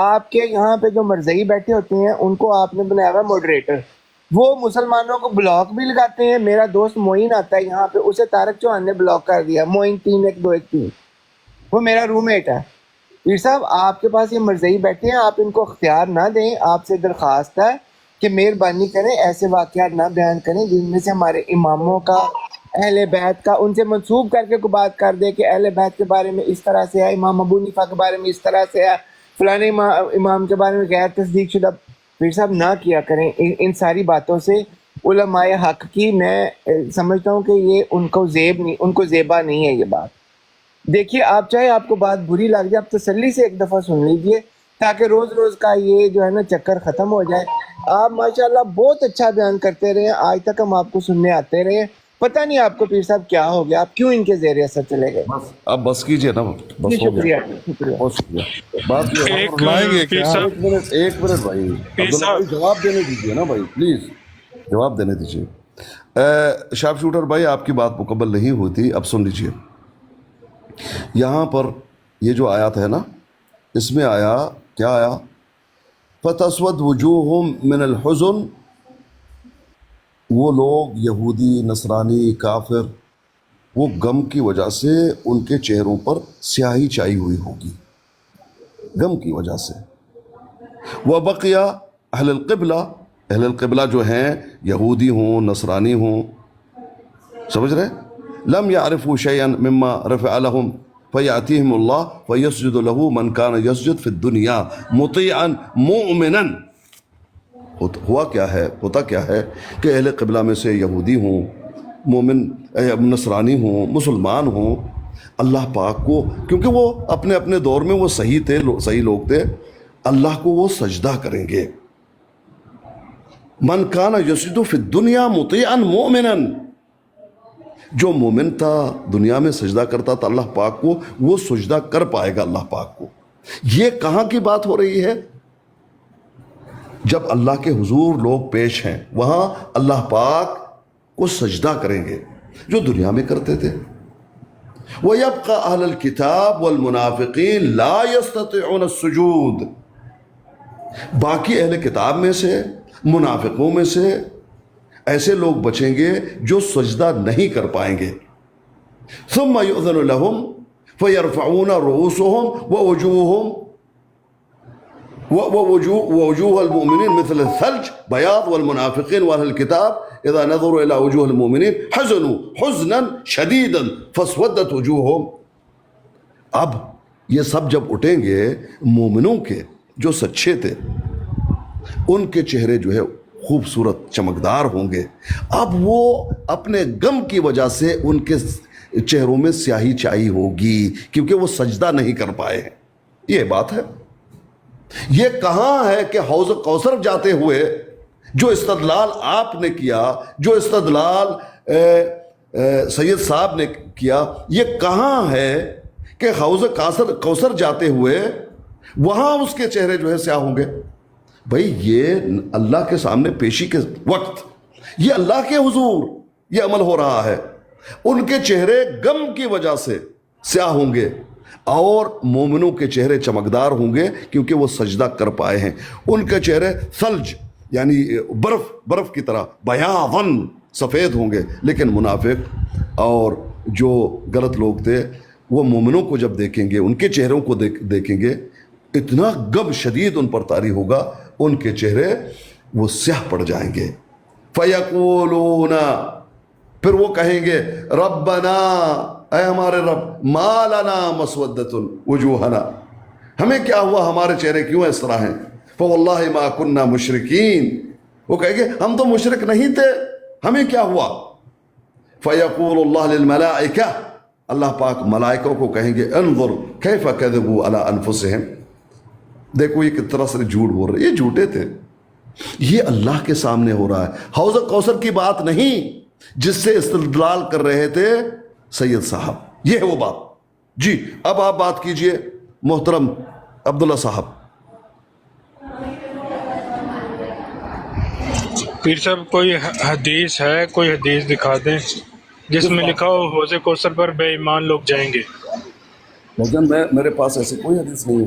آپ کے یہاں پہ جو مرزئی بیٹھے ہوتے ہیں ان کو آپ نے بنایا ہوا ماڈریٹر، وہ مسلمانوں کو بلاک بھی لگاتے ہیں. میرا دوست معین آتا ہے یہاں پہ، اسے طارق چوہان نے بلاک کر دیا. معین 31213 وہ میرا روم میٹ ہے. پیر صاحب آپ کے پاس یہ مرزئی بیٹھے ہیں، آپ ان کو اختیار نہ دیں. آپ سے درخواست ہے کہ مہربانی کریں ایسے واقعات نہ بیان کریں جن میں سے ہمارے اماموں کا، اہل بیت کا، ان سے منسوب کر کے کوئی بات کر دے کہ اہل بیت کے بارے میں اس طرح سے ہے، امام ابو حنیفہ کے بارے میں اس طرح سے ہے، فلانے امام کے بارے میں غیر تصدیق شدہ. پیر صاحب نہ کیا کریں ان ساری باتوں سے. علماء حق کی میں سمجھتا ہوں کہ یہ ان کو زیبا نہیں ہے یہ بات. دیکھیے آپ چاہے آپ کو بات بری لگ جائے، آپ تسلی سے ایک دفعہ سن لیجئے تاکہ روز روز کا یہ جو ہے نا چکر ختم ہو جائے. آپ ماشاءاللہ بہت اچھا بیان کرتے رہے ہیں، آج تک ہم آپ کو سننے آتے رہے ہیں. پتہ نہیں آپ کو پیر صاحب کیا ہو گیا، آپ کیوں ان کے زیر اثر چلے گئے؟ اب بس کیجئے نا، بس جی ہو گیا. شکریہ. بہت شکریہ. بات یہ ہے، لائیں گے پیر کیا؟ صاحب ایک منٹ بھائی، عبداللہ بھائی جواب دینے دیجیے نا بھائی، پلیز جواب دینے دیجیے. شارپ شوٹر بھائی آپ کی بات مکمل نہیں ہوتی، اب سن لیجیے. یہاں پر یہ جو آیات ہے نا، اس میں آیا کیا آیا؟ فَتَسْوَدْ وُجُوهُمْ مِنَ الْحُزُنِ، وہ لوگ یہودی، نصرانی، کافر، وہ غم کی وجہ سے ان کے چہروں پر سیاہی چھائی ہوئی ہوگی، غم کی وجہ سے. وَبَقِيَ اہل القبلہ، اہل القبلہ جو ہیں یہودی ہوں، نصرانی ہوں، سمجھ رہے؟ لم يعرفوا شيئا مما رفع لهم فيأتيهم الله فيسجد له من كان يسجد في الدنيا مطيعا مؤمنا. ہوا کیا ہے، ہوتا کیا ہے کہ اہل قبلہ میں سے یہودی ہوں، مومن، نصرانی ہوں، مسلمان ہوں، اللہ پاک کو، کیونکہ وہ اپنے اپنے دور میں وہ صحیح تھے، صحیح لوگ تھے، اللہ کو وہ سجدہ کریں گے. من کان یسجد فی الدنیا مطیعا مؤمنا، جو مومن تھا دنیا میں سجدہ کرتا تھا اللہ پاک کو، وہ سجدہ کر پائے گا اللہ پاک کو. یہ کہاں کی بات ہو رہی ہے؟ جب اللہ کے حضور لوگ پیش ہیں وہاں اللہ پاک کو سجدہ کریں گے جو دنیا میں کرتے تھے. وَيَبْقَى أَهْلَ الْكِتَابِ وَالْمُنَافِقِينَ لَا يَسْتَطِعُونَ السُّجُودَ، باقی اہل کتاب میں سے، منافقوں میں سے ایسے لوگ بچیں گے جو سجدہ نہیں کر پائیں گے. ثم يؤذن لهم فيرفعون رؤوسهم ووجوه المؤمنين مثل الثلج بياض، والمنافقين واهل الكتاب اذا نظروا الى وجوه المؤمنين حزنوا حزنا شديدا فاسودت وجوههم. اب یہ سب جب اٹھیں گے مومنوں کے جو سچے تھے، ان کے چہرے جو ہے خوبصورت چمکدار ہوں گے. اب وہ اپنے غم کی وجہ سے ان کے چہروں میں سیاہی چھائی ہوگی کیونکہ وہ سجدہ نہیں کر پائے ہیں. یہ بات ہے. یہ کہاں ہے کہ حوض کوثر جاتے ہوئے جو استدلال آپ نے کیا، جو استدلال سید صاحب نے کیا، یہ کہاں ہے کہ حوض کوثر جاتے ہوئے وہاں اس کے چہرے جو ہے سیاہ ہوں گے؟ بھائی یہ اللہ کے سامنے پیشی کے وقت یہ اللہ کے حضور یہ عمل ہو رہا ہے. ان کے چہرے غم کی وجہ سے سیاہ ہوں گے اور مومنوں کے چہرے چمکدار ہوں گے کیونکہ وہ سجدہ کر پائے ہیں. ان کے چہرے ثلج یعنی برف کی طرح بیاضاً سفید ہوں گے. لیکن منافق اور جو غلط لوگ تھے وہ مومنوں کو جب دیکھیں گے، ان کے چہروں کو دیکھیں گے، اتنا غم شدید ان پر طاری ہوگا، ان کے چہرے وہ سیاہ پڑ جائیں گے. فَيَقُولُونَ، پھر وہ کہیں گے ربنا، اے ہمارے رب، ما لنا مسودۃ وجوہنا، ہمیں کیا ہوا، ہمارے چہرے کیوں اس طرح ہیں؟ فواللہ ما کننا مشرکین، وہ کہیں گے ہم تو مشرک نہیں تھے، ہمیں کیا ہوا؟ فیقول اللہ للملائکہ، اللہ پاک ملائکوں کو کہیں گے انظر کیف کذبوا علی انفسہم، دیکھو یہ کس طرح سے جھوٹ بول رہے، یہ جھوٹے تھے. یہ اللہ کے سامنے ہو رہا ہے. حوض کوثر کی بات نہیں جس سے استدلال کر رہے تھے سید صاحب، یہ ہے وہ بات. جی اب آپ بات کیجئے محترم عبداللہ صاحب. پیر صاحب کوئی حدیث ہے، کوئی حدیث دکھا دیں جس میں لکھا ہو حوض کوثر پر بے ایمان لوگ جائیں گے. لیکن میرے پاس ایسی کوئی حدیث نہیں ہے.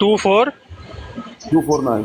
249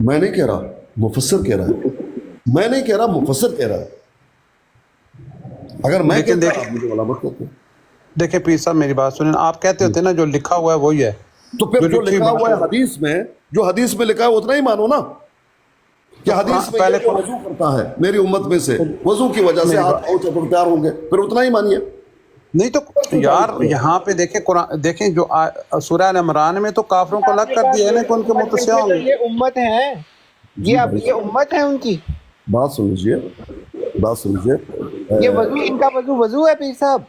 میں نہیں کہہ رہا، مفسر کہہ رہا ہے، میں نہیں کہہ رہا، مفسر کہہ رہا ہے. اگر میں کہتا آپ مجھے علامت کرتے. دیکھیں پیر صاحب میری بات سنیں، آپ کہتے ہوتے ہیں نا جو لکھا ہوا ہے وہی ہے. تو پھر جو لکھا ہوا ہے حدیث میں، جو حدیث میں لکھا ہے اتنا ہی مانو نا. کہ حدیث میں یہ وضو کرتا ہے میری امت میں سے، وضو کی وجہ سے ہاتھ پاؤں چمکدار ہوں گے، پھر اتنا ہی مانیے. نہیں تو یار یہاں پہ دیکھیں قرآن، دیکھیں جو سورہ عمران میں تو کافروں کو الگ کر دیا ہے نا کہ ان کے متسع ہوں گے. یہ امت ہے، یہ امت ہے ان کی. بات سن لیجیے، بات سن لیجیے. یہ وضو، ان کا وضو ہے پیر صاحب.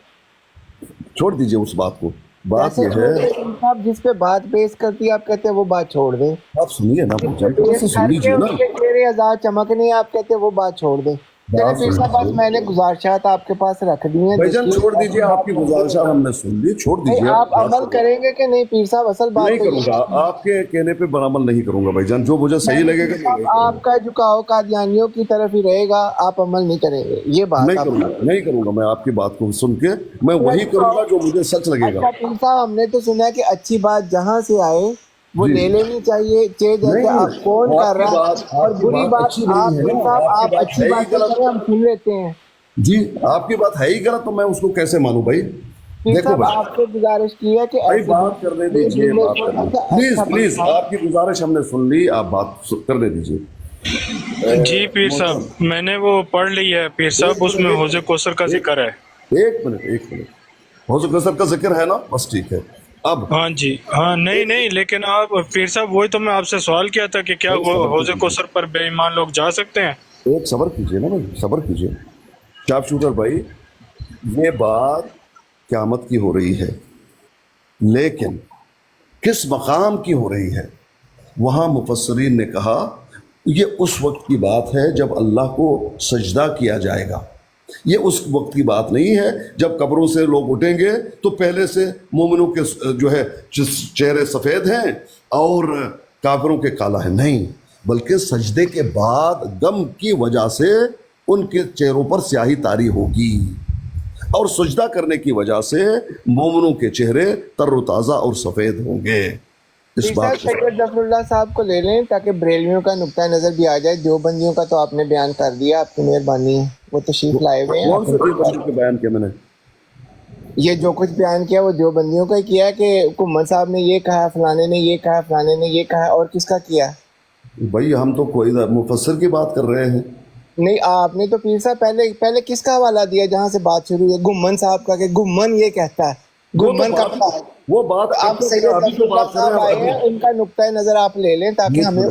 چھوڑ دیجیے اس بات کو. بات یہ ہے صاحب جس پہ بات پیش کرتی ہے آپ کہتے ہیں وہ بات چھوڑ دیں. آپ سنیے نا بھائی، سن لیجیے نا. چہرے آزاد چمکنے آپ کہتے ہیں وہ بات چھوڑ دیں. چلے پیر صاحب بس میں نے گزارشات آپ کے پاس رکھ دی ہیں. بھائی جان چھوڑ دیجیے، آپ کی گزارشات ہم نے سن لی، چھوڑ دیجیے. آپ عمل کریں گے کہ نہیں پیر صاحب؟ اصل بات نہیں کروں گا، آپ کے کہنے پہ عمل نہیں کروں گا بھائی جان. جو مجھے صحیح لگے گا آپ کا جھکاؤ قادیانیوں کی طرف ہی رہے گا، آپ عمل نہیں کریں گے. یہ بات نہیں کروں گا. میں آپ کی بات کو سن کے میں وہی کروں گا جو مجھے سچ لگے گا. پیر صاحب ہم نے تو سنا کہ اچھی بات جہاں سے آئے وہ لے لینی چاہیے. جیسے آپ کون کر رہا ہے اور بری بات آپ اچھی بات کریں ہم سن لیتے ہیں. جی آپ کی بات ہے ہی غلط تو میں اس کو کیسے مانوں بھائی؟ دیکھو بھائی، آپ سے گزارش کی ہے کہ بھائی بات کرنے دیجیے، پلیز پلیز. آپ کی گزارش ہم نے سن لی، آپ بات کرنے دیجیے. جی پیر صاحب میں نے وہ پڑھ لی ہے پیر صاحب، اس میں حوض کوثر کا ذکر ہے. ایک منٹ. حوض کوثر کا ذکر ہے نا؟ بس ٹھیک ہے. اب ہاں جی، ہاں نہیں لیکن آپ پیر صاحب وہی تو میں آپ سے سوال کیا تھا کہ کیا حوض کوثر پر بے ایمان لوگ جا سکتے ہیں؟ ایک صبر کیجیے نا بھائی، صبر کیجیے. شارپ شوٹر بھائی، یہ بات قیامت کی ہو رہی ہے، لیکن کس مقام کی ہو رہی ہے؟ وہاں مفسرین نے کہا یہ اس وقت کی بات ہے جب اللہ کو سجدہ کیا جائے گا. یہ اس وقت کی بات نہیں ہے جب قبروں سے لوگ اٹھیں گے تو پہلے سے مومنوں کے جو ہے چہرے سفید ہیں اور کافروں کے کالا ہے. نہیں، بلکہ سجدے کے بعد غم کی وجہ سے ان کے چہروں پر سیاہی طاری ہوگی، اور سجدہ کرنے کی وجہ سے مومنوں کے چہرے تر و تازہ اور سفید ہوں گے. اس بات سید ظفر اللہ صاحب کو لے لیں تاکہ بریلویوں کا نقطہ نظر بھی آ جائے. دیوبندیوں کا تو آپ نے بیان کر دیا، آپ کی مہربانی ہے. وہ تشریف لائے ہوئے ہیں. کون سے دیوبندی کے بیان کیا میں نے؟ یہ جو کچھ بیان کیا وہ دیوبندیوں کا ہی کیا کہ کمن صاحب نے یہ کہا، فلانے نے یہ کہا، فلانے نے یہ کہا. اور کس کا کیا؟ بھائی ہم تو کوئی مفسر کی بات کر رہے ہیں. نہیں آپ نے تو پیر صاحب پہلے کس کا حوالہ دیا جہاں سے بات شروع ہے؟ گمن صاحب کا، کہ گمن یہ کہتا ہے. گمن کا وہ بات آپ سید ظفر اللہ صاحب آئے ہیں، ان کا نقطۂ نظر آپ لے لیں تاکہ ہمیں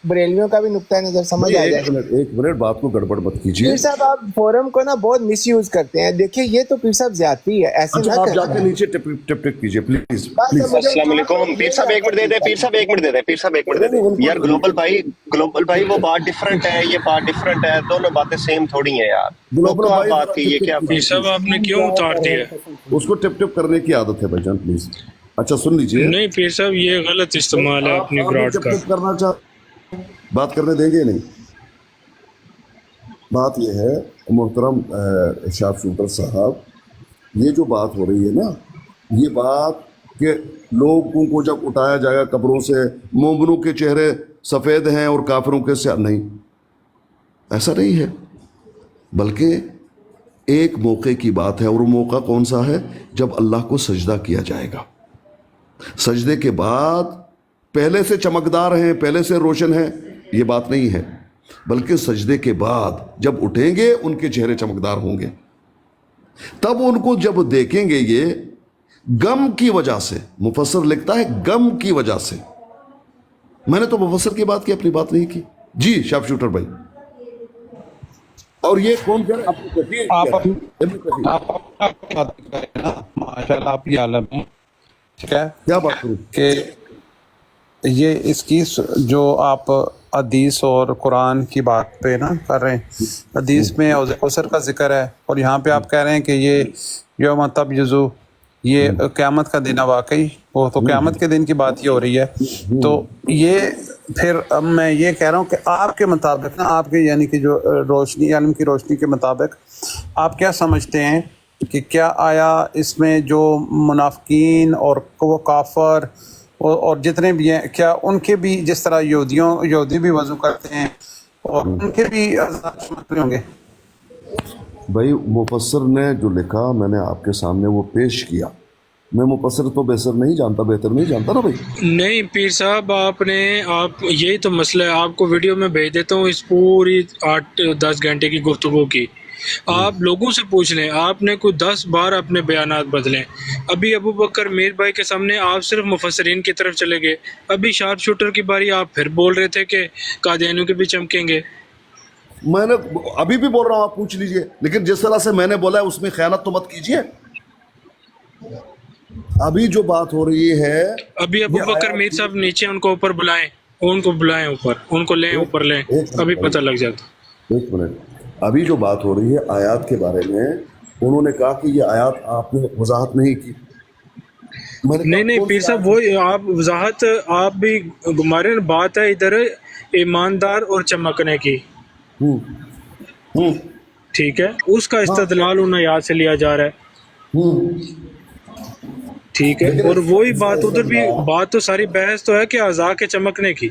بریلویوں کا بھی نقطۂ نظر سمجھ آ جائے. ایک منٹ بات کو گڑبڑ مت کیجیے. پیر صاحب آپ فورم کو نا بہت مس یوز کرتے ہیں. دیکھیے یہ تو پیر صاحب زیادتی ہے، ایسے نہ آپ کریں. جا کے نیچے ٹپ کیجیے پلیز. السلام علیکم. پیر صاحب ایک منٹ دے دیں، پیر صاحب ایک منٹ دے دیں، پیر صاحب ایک منٹ دے دیں. یار گلوبل بھائی وہ بات ڈفرنٹ ہے، یہ بات ڈفرنٹ ہے، دونوں باتیں سیم تھوڑی ہیں یار. گلوبل بھائی بات کی یہ کیا پیر صاحب آپ نے کیوں اتار دیا؟ اس کو ٹپ کرنے کی عادت ہے بھائی جان، پلیز. اچھا سن لیجیے. نہیں پیر صاحب یہ غلط استعمال ہے اپنی گراٹ کا. کرنا چاہ بات کرنے دیں گے نہیں. بات یہ ہے محترم شارپ شوٹر صاحب، یہ جو بات ہو رہی ہے نا، یہ بات کہ لوگوں کو جب اٹھایا جائے گا قبروں سے مومنوں کے چہرے سفید ہیں اور کافروں کے سیاہ، نہیں، ایسا نہیں ہے. بلکہ ایک موقع کی بات ہے، اور وہ موقع کون سا ہے؟ جب اللہ کو سجدہ کیا جائے گا. سجدے کے بعد پہلے سے چمکدار ہیں، پہلے سے روشن ہیں، یہ بات نہیں ہے. بلکہ سجدے کے بعد جب اٹھیں گے ان کے چہرے چمکدار ہوں گے. تب ان کو جب دیکھیں گے یہ غم کی وجہ سے، مفسر لکھتا ہے غم کی وجہ سے. میں نے تو مفسر کی بات کی، اپنی بات نہیں کی. جی شارپ شوٹر بھائی. اور یہ کون کہہ رہا ہے؟ ماشاء اللہ آپ یہ عالم ہے. ٹھیک ہے، کیا بات کروں کہ یہ اس کی جو آپ حدیث اور قرآن کی بات پہ نا کر رہے ہیں، حدیث میں حوض کوثر کا ذکر ہے اور یہاں پہ آپ کہہ رہے ہیں کہ یہ یوم تبیض، یہ قیامت کا دن ہے. واقعی وہ تو قیامت کے دن کی بات ہی ہو رہی ہے. تو یہ پھر اب میں یہ کہہ رہا ہوں کہ آپ کے مطابق نا، آپ کے یعنی کہ جو روشنی، علم کی روشنی کے مطابق آپ کیا سمجھتے ہیں کہ کیا آیا اس میں جو منافقین اور وہ کافر اور جتنے بھی ہیں کیا ان کے بھی جس طرح یہودی بھی وضو کرتے ہیں اور ان کے بھی عذاب چمکتے ہوں گے؟ بھائی مفسر نے جو لکھا میں نے آپ کے سامنے وہ پیش کیا. میں مفسر تو بہتر نہیں جانتا نا بھائی. نہیں پیر صاحب، آپ یہی تو مسئلہ ہے. آپ کو ویڈیو میں بھیج دیتا ہوں اس پوری 8-10 گھنٹے کی گفتگو کی. آپ لوگوں سے پوچھ لیں، آپ نے کوئی 10 بار اپنے بیانات بدلے. ابھی ابو بکر میر بھائی کے سامنے آپ صرف مفسرین کی طرف چلے گئے. ابھی شارپ شوٹر کی باری آپ پھر بول رہے تھے کہ قادیانیوں کے بھی چمکیں گے. میں نے ابھی بھی بول رہا ہوں، آپ پوچھ لیجئے. لیکن جس طرح سے میں نے بولا ہے اس میں خیانت تو مت کیجئے. ابھی جو بات ہو رہی ہے، ابھی ابو بکر میر صاحب نیچے ان کو اوپر بلائیں، ان کو بلائیں اوپر، ان کو لیں اوپر لیں، ابھی پتہ لگ جاتا. ایک منٹ. ابھی جو بات ہو رہی ہے آیات کے بارے میں، انہوں نے کہا کہ یہ آیات آپ نے وضاحت نہیں کی. نہیں پیر صاحب، وہ آپ وضاحت آپ بھی ہمارے بات ہے ادھر ایماندار اور چمکنے کی. ٹھیک ہے، اس کا استدلال ان آیات سے لیا جا رہا ہے. ٹھیک ہے، اور وہی بات ادھر بھی بات تو ساری بحث تو ہے کہ اعضاء کے چمکنے کی.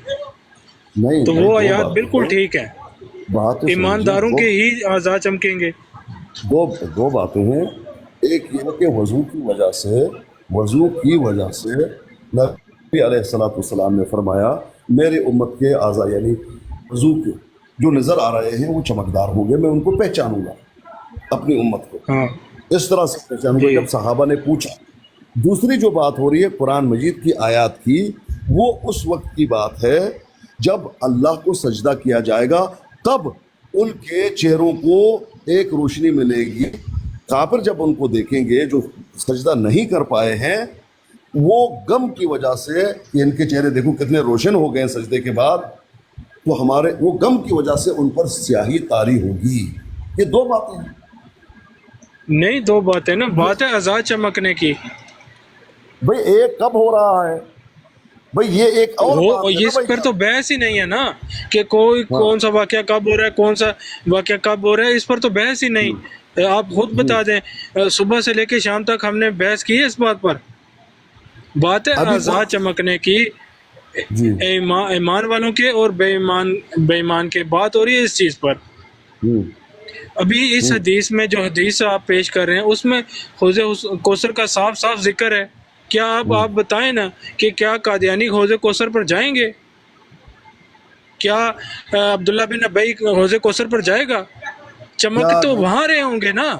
تو وہ آیات بالکل ٹھیک ہے، ایمانداروں کے ہی اعضاء چمکیں گے. دو باتیں ہیں. ایک یہ کہ وضو کی وجہ سے نبی علیہ السلام نے فرمایا میرے امت کے اعضاء یعنی وضو کے جو نظر آ رہے ہیں وہ چمکدار ہوں گے، میں ان کو پہچانوں گا اپنی امت کو. اس طرح سے پہچانوں گا جب صحابہ نے پوچھا. دوسری جو بات ہو رہی ہے قرآن مجید کی آیات کی، وہ اس وقت کی بات ہے جب اللہ کو سجدہ کیا جائے گا، تب ان کے چہروں کو ایک روشنی ملے گی. کافر جب ان کو دیکھیں گے جو سجدہ نہیں کر پائے ہیں، وہ غم کی وجہ سے کہ ان کے چہرے دیکھو کتنے روشن ہو گئے سجدے کے بعد، تو وہ غم کی وجہ سے ان پر سیاہی طاری ہوگی. یہ دو باتیں ہیں. نہیں دو باتیں نا، بات ہے اعضاء چمکنے کی. بھئی ایک کب ہو رہا ہے بھئی، یہ ایک اور بات ہے. اس پر تو بحث ہی نہیں ہے نا کہ کوئی کون سا واقعہ کب ہو رہا ہے، کون سا واقعہ کب ہو رہا ہے. اس پر تو بحث ہی نہیں. آپ خود بتا دیں، صبح سے لے کے شام تک ہم نے بحث کی ہے اس بات پر. بات ہے اعضاء چمکنے کی، ایمان والوں کے اور بے ایمان کے بات ہو رہی ہے اس چیز پر. ابھی اس حدیث میں جو حدیث آپ پیش کر رہے ہیں اس میں حوض کوثر کا صاف صاف ذکر ہے. کیا آپ بتائیں نا کہ کیا قادیانی حوض کوثر پر جائیں گے؟ کیا عبداللہ بن ابی حوض کوثر پر جائے گا؟ چمک تو وہاں رہے ہوں گے نا.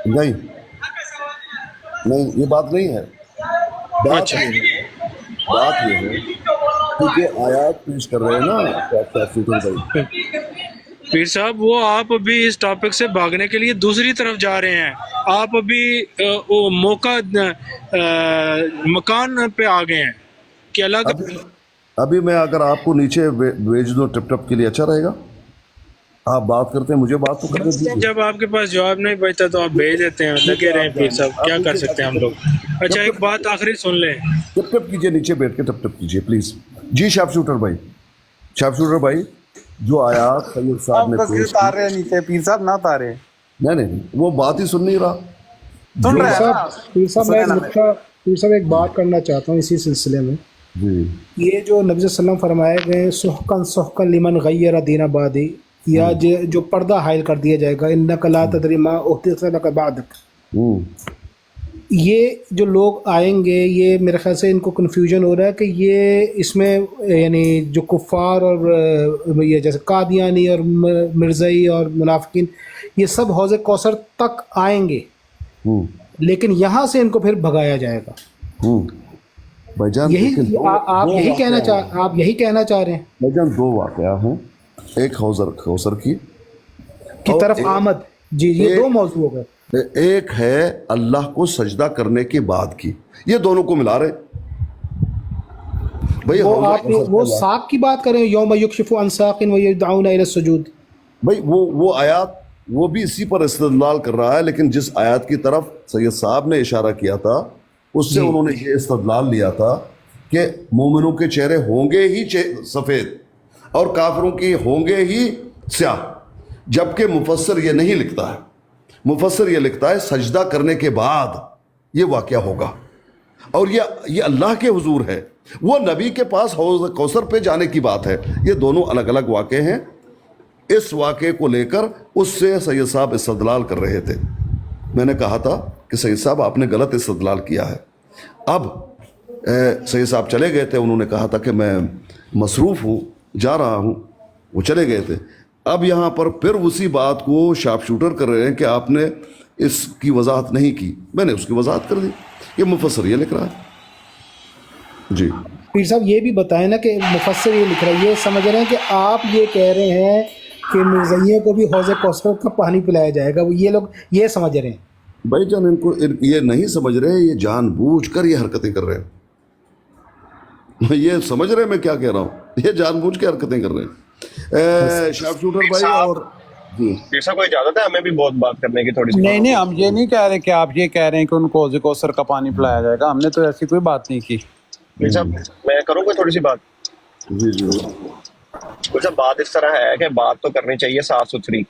نہیں یہ بات نہیں ہے. بات یہ ہے کیونکہ آیات پیش کر رہے ہیں نا پیر صاحب، وہ آپ ابھی اس ٹاپک سے بھاگنے کے لیے دوسری طرف جا رہے ہیں. آپ ابھی مکان پہ آ گئے ہیں کہ اللہ ابھی میں اگر آپ کو نیچے بھیج دوں ٹپ ٹپ کے لیے اچھا رہے گا؟ آپ بات کرتے ہیں، مجھے بات تو کرنے دیجیے. جب آپ کے پاس جواب نہیں بچتا تو آپ بھیج دیتے ہیں. لگے رہیں پیر صاحب، کیا کر سکتے ہیں ہم لوگ. اچھا ایک بات آخری سن لیں. ٹپ ٹپ کیجیے، نیچے بیٹھ کے ٹپ ٹپ کیجیے پلیز. جی شارپ شوٹر بھائی جو آیات سید صاحب نے پیش کی، نیچے پیر صاحب نہ تارے. نہیں وہ بات ہی سن نہیں رہا. پیر صاحب ایک بات کرنا چاہتا ہوں اسی سلسلے میں. یہ جو نبی صلی اللہ علیہ وسلم فرمائے گئے سحقن لمن غیر دین بعدی، یا جو پردہ حائل کر دیا جائے گا، انک لا تدری ما احدث لک بعدک، یہ جو لوگ آئیں گے، یہ میرے خیال سے ان کو کنفیوژن ہو رہا ہے کہ یہ اس میں یعنی جو کفار اور یہ جیسے قادیانی اور مرزائی اور منافقین، یہ سب حوض کوثر تک آئیں گے، لیکن یہاں سے ان کو پھر بھگایا جائے گا. آپ یہی کہنا چاہ رہے ہیں؟ بھائی جان دو واقعہ ہیں، ایک کوثر کی طرف آمد. جی یہ دو موضوع ہو گئے. ایک ہے اللہ کو سجدہ کرنے کے بعد کی. یہ دونوں کو ملا رہے بھائی. وہ ساق کی بات کریں، یوم یکشف عن ساق ویدعون الی السجود. بھائی وہ آیات وہ بھی اسی پر استدلال کر رہا ہے، لیکن جس آیات کی طرف سید صاحب نے اشارہ کیا تھا اس سے انہوں نے یہ استدلال لیا تھا کہ مومنوں کے چہرے ہوں گے ہی سفید اور کافروں کی ہوں گے ہی سیاہ، جبکہ مفسر یہ نہیں لکھتا ہے. مفسر یہ لکھتا ہے سجدہ کرنے کے بعد یہ واقعہ ہوگا. اور یہ اللہ کے حضور ہے، وہ نبی کے پاس حوض کوثر پہ جانے کی بات ہے. یہ دونوں الگ الگ واقعے ہیں. اس واقعے کو لے کر اس سے سید صاحب استدلال کر رہے تھے. میں نے کہا تھا کہ سید صاحب آپ نے غلط استدلال کیا ہے. اب سید صاحب چلے گئے تھے، انہوں نے کہا تھا کہ میں مصروف ہوں، جا رہا ہوں، وہ چلے گئے تھے. اب یہاں پر پھر اسی بات کو شارپ شوٹر کر رہے ہیں کہ آپ نے اس کی وضاحت نہیں کی. میں نے اس کی وضاحت کر دی. یہ مفسر یہ لکھ رہا ہے. جی پیر صاحب یہ بھی بتائیں نا کہ مفسر یہ لکھ رہا ہے، یہ سمجھ رہے ہیں کہ آپ یہ کہہ رہے ہیں کہ مرزائیوں کو بھی حوض کوثر کا پانی پلایا جائے گا، وہ یہ لوگ یہ سمجھ رہے ہیں؟ بھائی جان ان کو یہ نہیں سمجھ رہے، یہ جان بوجھ کر یہ حرکتیں کر رہے ہیں. یہ سمجھ رہے میں کیا کہہ رہا ہوں، یہ جان بوجھ کے حرکتیں کر رہے ہیں. شارپ شوٹر بھائی اور پیر صاحب کو اجازت ہے ہمیں بھی بہت بات کرنے کی تھوڑی سی؟ نہیں ہم یہ نہیں کہہ رہے کہ آپ یہ کہہ رہے ہیں کہ ان کو حوض کوثر کا پانی پلایا جائے گا. ہم نے تو ایسی کوئی بات نہیں کی. پیر صاحب میں کروں گا تھوڑی سی بات. جی جی کچھ بات اس طرح ہے کہ بات تو کرنی چاہیے صاف ستھری.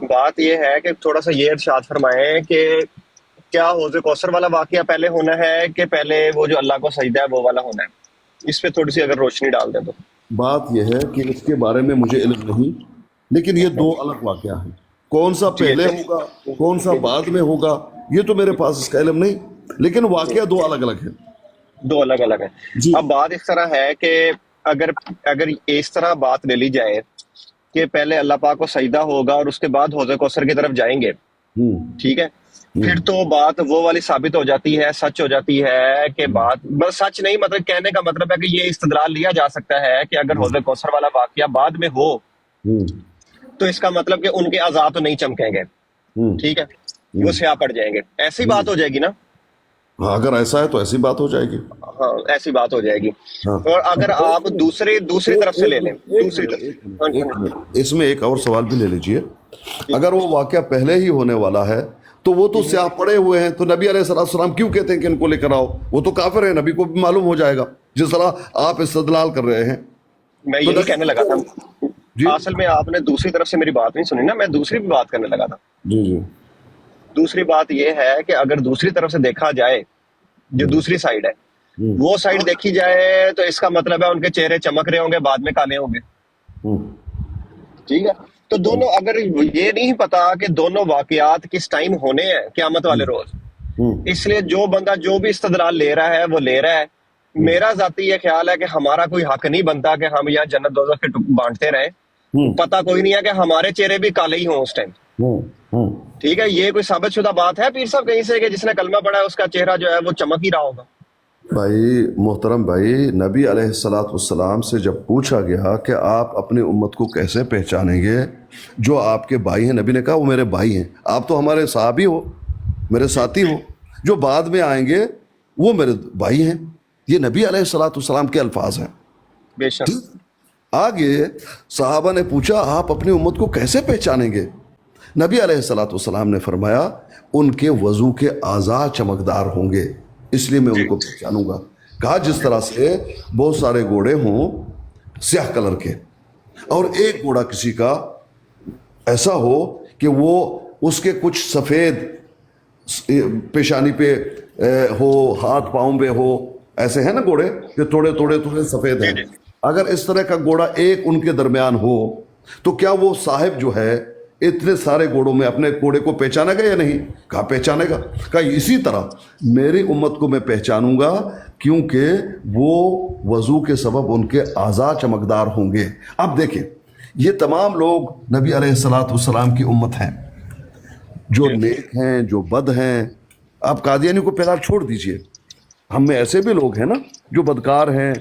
بات یہ ہے کہ تھوڑا سا یہ ارشاد فرمائیں کہ کیا حوض کوثر والا واقعہ پہلے ہونا ہے کہ پہلے وہ جو اللہ کو سجدہ ہے وہ والا ہونا ہے؟ اس پہ تھوڑی سی اگر روشنی ڈال دیں تو. بات یہ ہے کہ اس کے بارے میں مجھے علم نہیں، لیکن یہ دو الگ واقعہ ہیں. کون سا پہلے ہوگا کون سا بعد میں ہوگا یہ تو میرے پاس اس کا علم نہیں، لیکن واقعہ دو الگ الگ ہیں. دو الگ الگ ہیں. اب بات اس طرح ہے کہ اگر اس طرح بات لے لی جائے کہ پہلے اللہ پاک کو سجدہ ہوگا اور اس کے بعد حوض کوثر کی طرف جائیں گے، ٹھیک ہے، پھر تو بات وہ والی ثابت ہو جاتی ہے، سچ ہو جاتی ہے کہ بات بس سچ نہیں، مطلب کہنے کا مطلب ہے کہ یہ استدلال لیا جا سکتا ہے کہ اگر حوض کوثر والا واقعہ بعد میں ہو تو اس کا مطلب کہ ان کے اعضاء تو نہیں چمکیں گے، ٹھیک ہے، وہ سیاہ پڑ جائیں گے. ایسی بات ہو جائے گی نا؟ ہاں اگر ایسا ہے تو ایسی بات ہو جائے گی. ہاں ایسی بات ہو جائے گی. اور اگر آپ دوسری طرف سے لے لیں، دوسری طرف اس میں ایک اور سوال بھی لے لیجئے. اگر وہ واقعہ پہلے ہی ہونے والا ہے تو وہ تو سیاہ پڑے ہوئے ہیں، تو نبی علیہ السلام کیوں کہتے ہیں کہ ان کو لے کر آؤ؟ وہ تو کافر ہے، نبی کو بھی معلوم ہو جائے گا جس طرح آپ استدلال کر رہے ہیں. میں یہی کہنے لگا تھا. اصل میں آپ نے دوسری طرف سے میری بات نہیں سنی نا، میں دوسری بھی بات کرنے لگا تھا. جی دوسری بات یہ ہے کہ اگر دوسری طرف سے دیکھا جائے، جو دوسری سائیڈ ہے وہ سائیڈ دیکھی جائے تو اس کا مطلب ہے ان کے چہرے چمک رہے ہوں گے، بعد میں کالے ہوں گے، ٹھیک ہے. تو دونوں اگر یہ نہیں پتا کہ دونوں واقعات کس ٹائم ہونے ہیں قیامت والے روز، اس لیے جو بندہ جو بھی استدلال لے رہا ہے وہ لے رہا ہے. میرا ذاتی یہ خیال ہے کہ ہمارا کوئی حق نہیں بنتا کہ ہم یہاں جنت دوزخ کے بانٹتے رہیں. پتا کوئی نہیں ہے کہ ہمارے چہرے بھی کالے ہی ہوں اس ٹائم، ٹھیک ہے. یہ کوئی ثابت شدہ بات ہے پیر صاحب کہیں سے کہ جس نے کلمہ پڑھا ہے اس کا چہرہ جو ہے وہ چمک ہی رہا ہوگا؟ بھائی محترم بھائی، نبی علیہ السلام سے جب پوچھا گیا کہ آپ اپنی امت کو کیسے پہچانیں گے جو آپ کے بھائی ہیں، نبی نے کہا وہ میرے بھائی ہیں، آپ تو ہمارے صحابی ہو، میرے ساتھی ہو، جو بعد میں آئیں گے وہ میرے بھائی ہیں. یہ نبی علیہ السلام کے الفاظ ہیں. بے شک. آگے صحابہ نے پوچھا آپ اپنی امت کو کیسے پہچانیں گے؟ نبی علیہ السلام نے فرمایا ان کے وضو کے اعضاء چمکدار ہوں گے، اس لیے میں ان کو پہچانوں گا. کہا جس طرح سے بہت سارے گھوڑے ہوں سیاہ کلر کے اور ایک گھوڑا کسی کا ایسا ہو کہ وہ اس کے کچھ سفید پیشانی پہ ہو، ہاتھ پاؤں پہ ہو، ایسے ہیں نا گھوڑے کہ تھوڑے سفید ہیں. اگر اس طرح کا گھوڑا ایک ان کے درمیان ہو تو کیا وہ صاحب جو ہے اتنے سارے گھوڑوں میں اپنے گھوڑے کو پہچانے گا یا نہیں؟ کہا پہچانے گا. کہا اسی طرح میری امت کو میں پہچانوں گا کیونکہ وہ وضو کے سبب ان کے اعضاء چمکدار ہوں گے. اب دیکھیں یہ تمام لوگ نبی علیہ السلام کی امت ہیں، جو نیک ہیں جو بد ہیں. آپ قادیانی کو پہلا چھوڑ دیجئے، ہم میں ایسے بھی لوگ ہیں نا جو بدکار ہیں،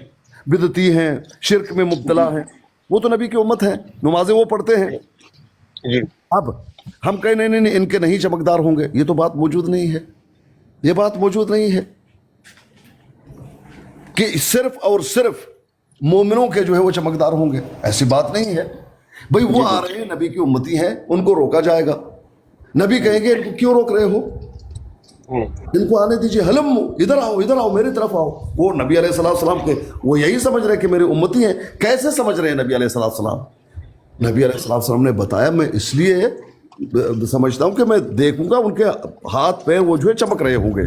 بدعتی ہیں، شرک میں مبتلا ہیں، وہ تو نبی کی امت ہیں، نمازیں وہ پڑھتے ہیں. اب ہم کہیں نہیں ان کے نہیں چمکدار ہوں گے، یہ تو بات موجود نہیں ہے. یہ بات موجود نہیں ہے کہ صرف اور صرف مومنوں کے جو ہے وہ چمکدار ہوں گے، ایسی بات نہیں ہے. بھئی وہ آ رہے ہیں نبی کی امتی ہیں، ان کو روکا جائے گا. نبی کہیں گے ان کو کیوں روک رہے ہو، ان کو آنے دیجیے، حلم ادھر آؤ میری طرف آؤ. وہ نبی علیہ السلام کے وہ یہی سمجھ رہے کہ میری امتی ہیں. کیسے سمجھ رہے ہیں نبی علیہ السلام؟ نبی علیہ السلام نے بتایا میں اس لیے سمجھتا ہوں کہ میں دیکھوں گا ان کے ہاتھ پیر وہ جو ہے چمک رہے ہوں گے.